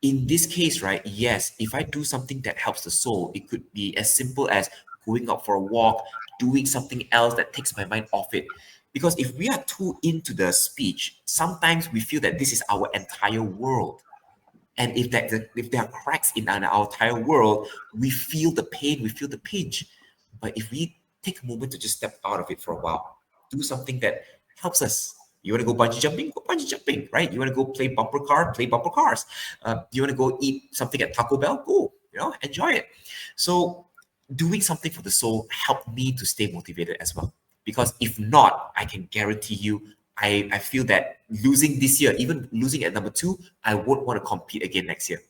in this case, right, yes, if I do something that helps the soul, it could be as simple as going out for a walk, doing something else that takes my mind off it. Because if we are too into the speech, sometimes we feel that this is our entire world. And if there are cracks in our entire world, we feel the pain, we feel the pinch. But if we take a moment to just step out of it for a while, do something that helps us. You want to go bungee jumping? Go bungee jumping, right? You want to go play bumper car? Play bumper cars. You want to go eat something at Taco Bell? Go, enjoy it. So doing something for the soul helped me to stay motivated as well. Because if not, I can guarantee you, I feel that losing this year, even losing at number 2, I won't want to compete again next year.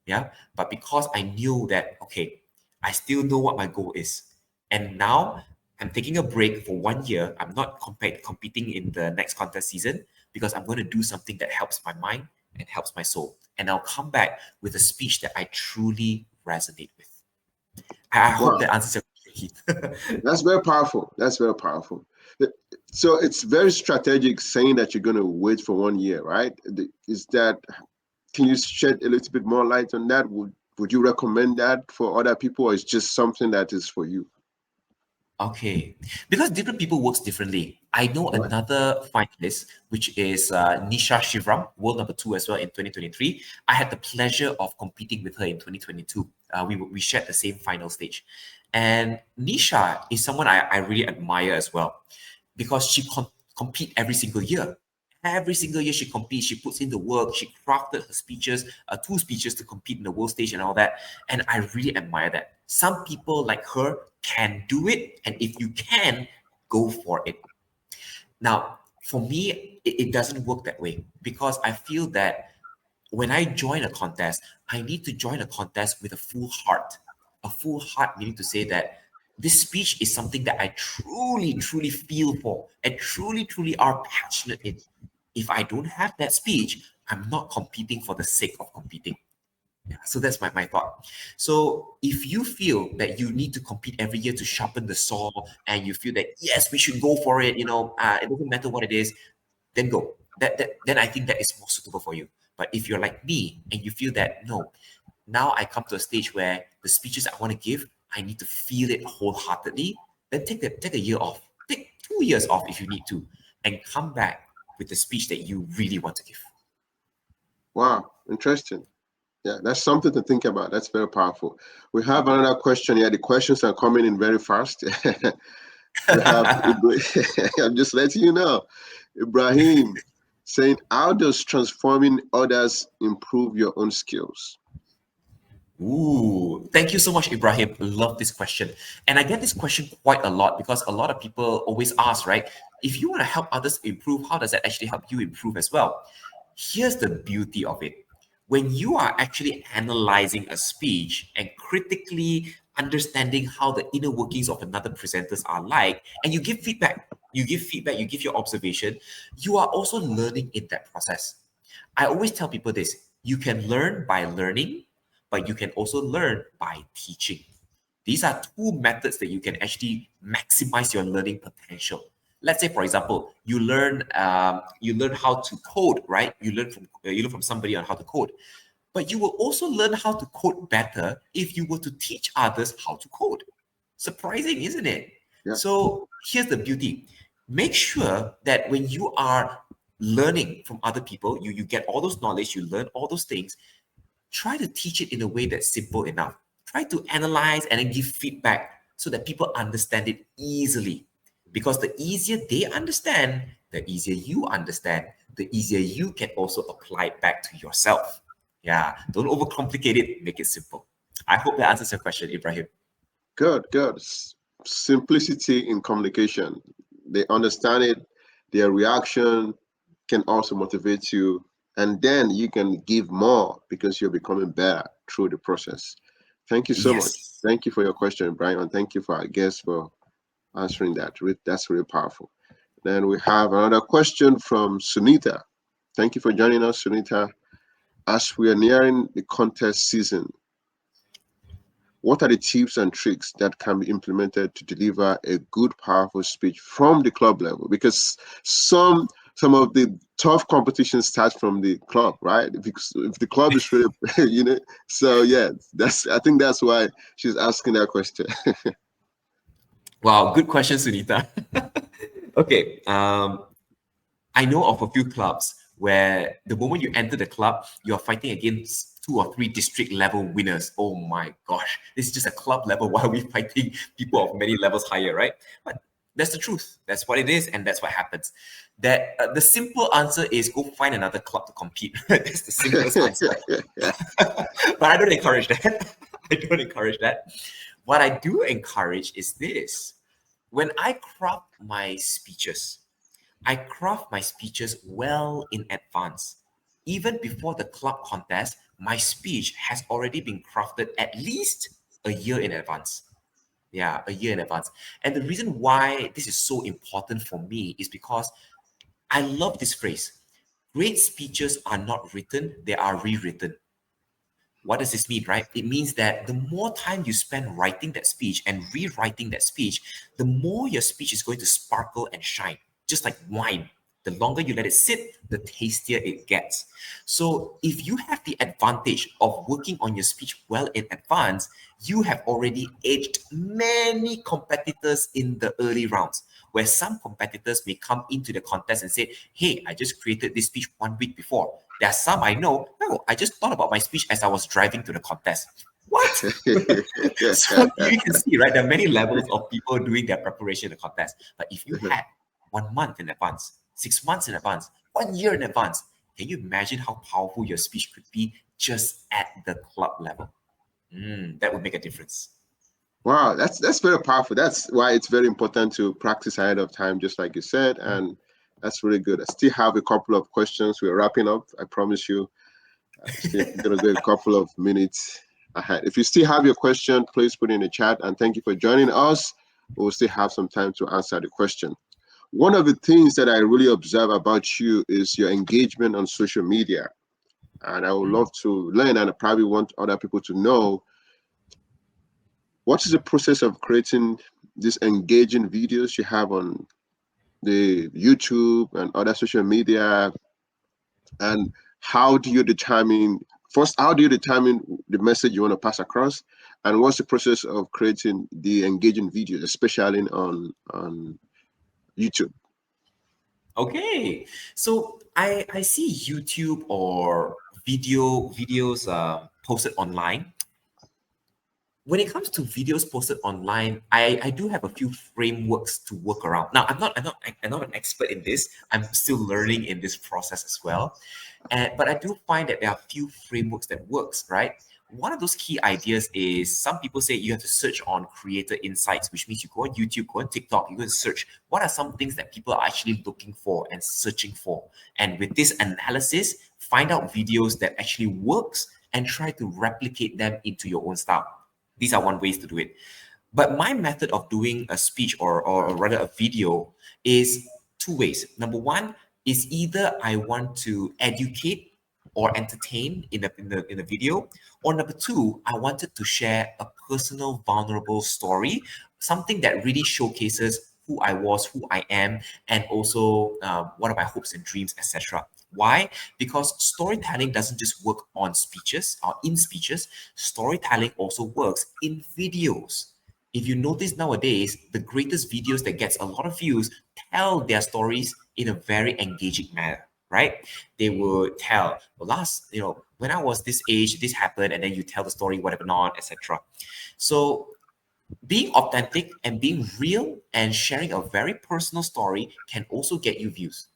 Yeah. But because I knew that, okay, I still know what my goal is. And now I'm taking a break for 1 year. I'm not competing in the next contest season because I'm going to do something that helps my mind and helps my soul. And I'll come back with a speech that I truly resonate with. I hope that answers your question.
That's very powerful. That's very powerful. So it's very strategic saying that you're going to wait for 1 year, right? Is that, can you shed a little bit more light on that? Would you recommend that for other people, or is just something that is for you?
Okay, because different people works differently. I know another finalist, which is Nisha Shivram, world number 2 as well in 2023. I had the pleasure of competing with her in 2022. We shared the same final stage. And Nisha is someone I really admire as well because she compete every single year. Every single year she competes, she puts in the work, she crafted her speeches, 2 speeches to compete in the world stage and all that. And I really admire that. Some people like her can do it. And if you can, go for it. Now, for me, it doesn't work that way because I feel that when I join a contest, I need to join a contest with a full heart. A full heart meaning to say that this speech is something that I truly, truly feel for and truly, truly are passionate in. If I don't have that speech, I'm not competing for the sake of competing. Yeah, so that's my thought. So if you feel that you need to compete every year to sharpen the saw and you feel that, yes, we should go for it, it doesn't matter what it is, then go. Then I think that is more suitable for you. But if you're like me and you feel that, no, now I come to a stage where the speeches I want to give, I need to feel it wholeheartedly, then take a year off. Take 2 years off if you need to, and come back with the speech that you really want to give.
Wow, interesting. Yeah, that's something to think about. That's very powerful. We have another question here. The questions are coming in very fast. We have, I'm just letting you know, Ibrahim saying, how does transforming others improve your own skills?
Ooh, thank you so much, Ibrahim. Love this question. And I get this question quite a lot because a lot of people always ask, right? If you want to help others improve, how does that actually help you improve as well? Here's the beauty of it. When you are actually analyzing a speech and critically understanding how the inner workings of another presenters are like, and you give feedback, you give your observation, you are also learning in that process. I always tell people this: you can learn by learning, but you can also learn by teaching. These are two methods that you can actually maximize your learning potential. Let's say, for example, you learn how to code, right? You learn from somebody on how to code, but you will also learn how to code better if you were to teach others how to code. Surprising, isn't it?
Yeah.
So here's the beauty. Make sure that when you are learning from other people, you get all those knowledge, you learn all those things, try to teach it in a way that's simple enough. Try to analyze and then give feedback so that people understand it easily. Because the easier they understand, the easier you understand, the easier you can also apply it back to yourself. Yeah, don't overcomplicate it, make it simple. I hope that answers your question, Ibrahim.
Good, good. Simplicity in communication. They understand it. Their reaction can also motivate you. And then you can give more because you're becoming better through the process. Thank you so much.
Yes.
Thank you for your question, Brian. And thank you for our guest for answering that. That's really powerful. Then we have another question from Sunita. Thank you for joining us, Sunita. As we are nearing the contest season, what are the tips and tricks that can be implemented to deliver a good, powerful speech from the club level? Because some of the tough competition starts from the club, right? If the club is really, So yeah, I think that's why she's asking that question.
Wow, good question, Sunita. Okay. I know of a few clubs where the moment you enter the club, you're fighting against two or three district level winners. Oh my gosh, this is just a club level. Why are we fighting people of many levels higher, right? But that's the truth. That's what it is, and that's what happens. That the simple answer is go find another club to compete. That's the simplest answer. But I don't encourage that. I don't encourage that. What I do encourage is this: when I craft my speeches, I craft my speeches well in advance. Even before the club contest, my speech has already been crafted at least a year in advance. Yeah, a year in advance. And the reason why this is so important for me is because I love this phrase. Great speeches are not written, they are rewritten. What does this mean, right? It means that the more time you spend writing that speech and rewriting that speech, the more your speech is going to sparkle and shine, just like wine. The longer you let it sit, the tastier it gets. So, if you have the advantage of working on your speech well in advance, you have already edged many competitors in the early rounds. Where some competitors may come into the contest and say, "Hey, I just created this speech 1 week before." There are some I know, no, I just thought about my speech as I was driving to the contest. What? So you can see, right? There are many levels of people doing their preparation in the contest. But if you had 1 month in advance, 6 months in advance, 1 year in advance, can you imagine how powerful your speech could be just at the club level? That would make a difference.
Wow, that's very powerful. That's why it's very important to practice ahead of time, just like you said, and that's really good. I still have a couple of questions. We're wrapping up. I promise you. Still gonna go a couple of minutes ahead. If you still have your question, please put it in the chat. And thank you for joining us. We'll still have some time to answer the question. One of the things that I really observe about you is your engagement on social media, and I would love to learn, and I probably want other people to know what is the process of creating these engaging videos you have on the YouTube and other social media, and how do you determine first, how do you determine the message you want to pass across, and what's the process of creating the engaging videos, especially on YouTube?
Okay, so I see YouTube or videos posted online. When it comes to videos posted online, I do have a few frameworks to work around. Now, I'm not an expert in this. I'm still learning in this process as well. But I do find that there are a few frameworks that works, right? One of those key ideas is some people say you have to search on creator insights, which means you go on YouTube, go on TikTok, you go and search what are some things that people are actually looking for and searching for. And with this analysis, find out videos that actually works and try to replicate them into your own style. These are one ways to do it. But my method of doing a speech or rather a video is two ways. Number one, is either I want to educate or entertain in the video, or number two, I wanted to share a personal, vulnerable story, something that really showcases who I was, who I am, and also what are my hopes and dreams, etc. Why? Because storytelling doesn't just work on speeches or in speeches. Storytelling also works in videos. If you notice nowadays, the greatest videos that gets a lot of views tell their stories in a very engaging manner, right? They would tell, well, when I was this age, this happened, and then you tell the story, whatever not, etc. So being authentic and being real and sharing a very personal story can also get you views.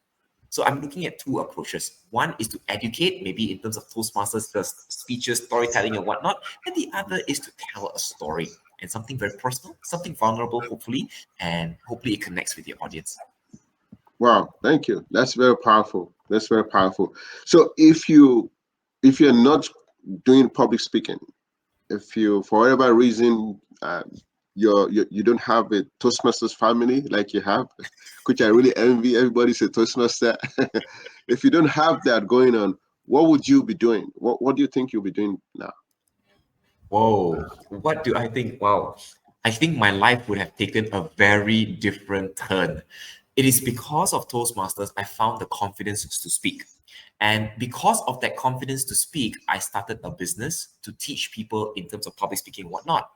So I'm looking at two approaches. One is to educate, maybe in terms of Toastmasters, just speeches, storytelling, and whatnot. And the other is to tell a story and something very personal, something vulnerable, hopefully, and hopefully it connects with your audience.
Wow, thank you. That's very powerful. That's very powerful. So if you're not doing public speaking, if you for whatever reason you don't have a Toastmasters family like you have, which I really envy. Everybody's a Toastmaster. If you don't have that going on, what would you be doing? What do you think you'll be doing now?
Whoa, what do I think? Wow, I think my life would have taken a very different turn. It is because of Toastmasters I found the confidence to speak. And because of that confidence to speak, I started a business to teach people in terms of public speaking and whatnot.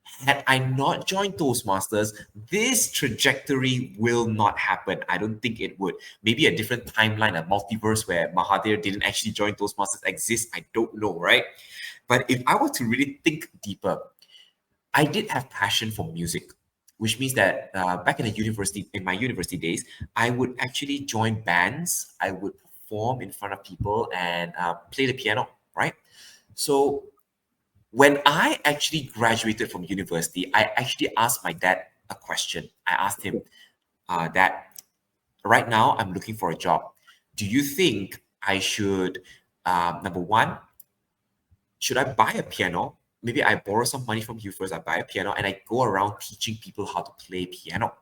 Had I not joined Toastmasters, this trajectory will not happen. I don't think it would. Maybe a different timeline, a multiverse where Mahathir didn't actually join Toastmasters exists. I don't know, right? But if I were to really think deeper, I did have passion for music, which means that back in the university, in my university days, I would actually join bands. I would perform in front of people and play the piano, right? So when I actually graduated from university, I actually asked my dad a question. I asked him, Dad, right now I'm looking for a job. Do you think I should, number one, should I buy a piano? Maybe I borrow some money from you first, I buy a piano, and I go around teaching people how to play piano.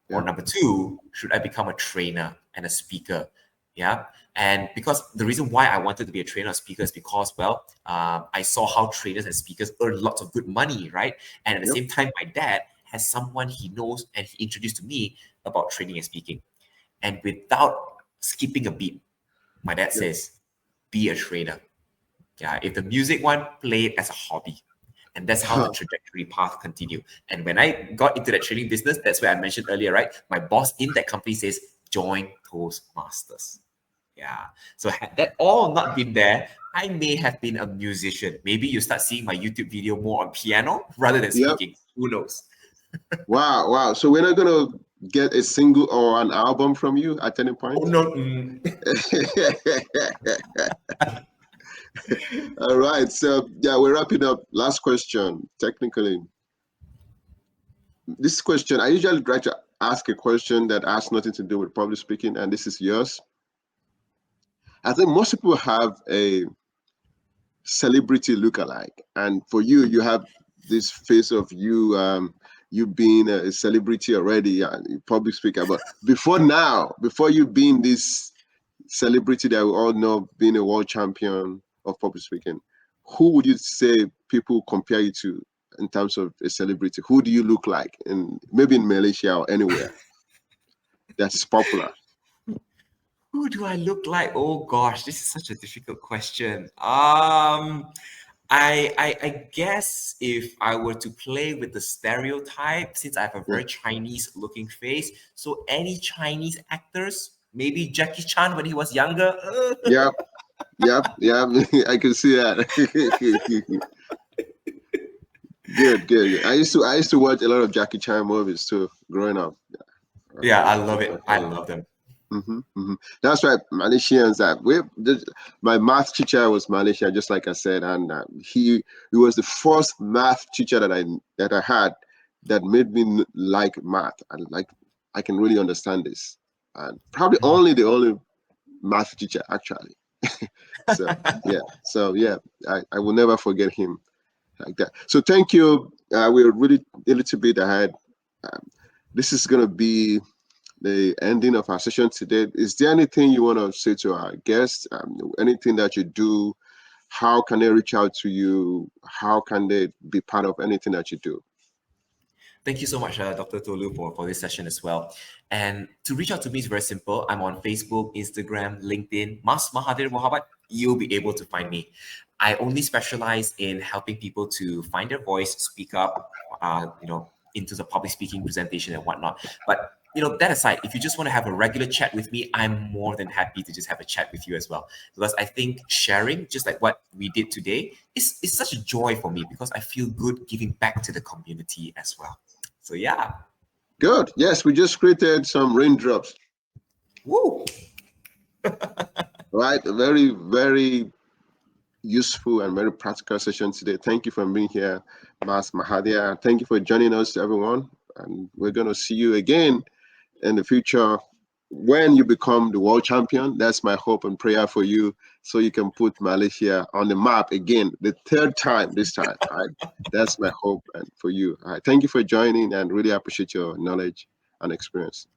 Or
Yeah.
number two, should I become a trainer and a speaker? Yeah. And because the reason why I wanted to be a trainer or speaker is because, well, I saw how trainers and speakers earn lots of good money, right? And at the
Yep.
same time, my dad has someone he knows and he introduced to me about training and speaking. And without skipping a beat, my dad
Yep.
says, be a trainer. Yeah, if the music one, play it as a hobby. And that's how the trajectory path continued. And when I got into that training business, that's where I mentioned earlier, right? My boss in that company says, join Toastmasters. Yeah. So had that all not been there, I may have been a musician. Maybe you start seeing my YouTube video more on piano rather than
Yep.
speaking. Who knows?
Wow. Wow. So we're not gonna get a single or an album from you at any
Oh
point?
no.
All right. So yeah, we're wrapping up. Last question. Technically, this question I usually try to ask a question that has nothing to do with public speaking, and this is yours. I think most people have a celebrity look-alike, and for you, you have this face of you, you being a celebrity already, public speaker. But before you being this celebrity that we all know, being a world champion of public speaking, who would you say people compare you to in terms of a celebrity? Who do you look like, in maybe in Malaysia or anywhere that's popular?
Who do I look like? Oh gosh, this is such a difficult question. I guess if I were to play with the stereotype, since I have a
Yeah,
very Chinese looking face, so any Chinese actors, maybe Jackie Chan when he was younger.
yeah, yeah, yeah. I can see that. Good. I used to watch a lot of Jackie Chan movies too, growing up.
Yeah, I love it. I love them.
That's right, Malaysians. My math teacher was Malaysian, just like I said, and he was the first math teacher that I had that made me like math, and like I can really understand this, and probably the only math teacher actually. So yeah, I will never forget him like that. So thank you. We're really a little bit ahead. Um, this is gonna be the ending of our session today. Is there anything you want to say to our guests? Anything that you do? How can they reach out to you? How can they be part of anything that you do?
Thank you so much, Dr. Tolu, for this session as well. And to reach out to me is very simple. I'm on Facebook, Instagram, LinkedIn, Mahathir Mohamad. You'll be able to find me. I only specialize in helping people to find their voice, speak up, into the public speaking, presentation, and whatnot. But that aside, if you just want to have a regular chat with me, I'm more than happy to just have a chat with you as well. Because I think sharing, just like what we did today, is such a joy for me because I feel good giving back to the community as well. So yeah.
Good. Yes, we just created some raindrops.
Woo!
Right. A very, very useful and very practical session today. Thank you for being here, Mas Mahathir. Thank you for joining us, everyone. And we're going to see you again in the future when you become the world champion. That's my hope and prayer for you, so you can put Malaysia on the map again, the third time this time. All right. That's my hope and for you. All right. Thank you for joining and really appreciate your knowledge and experience.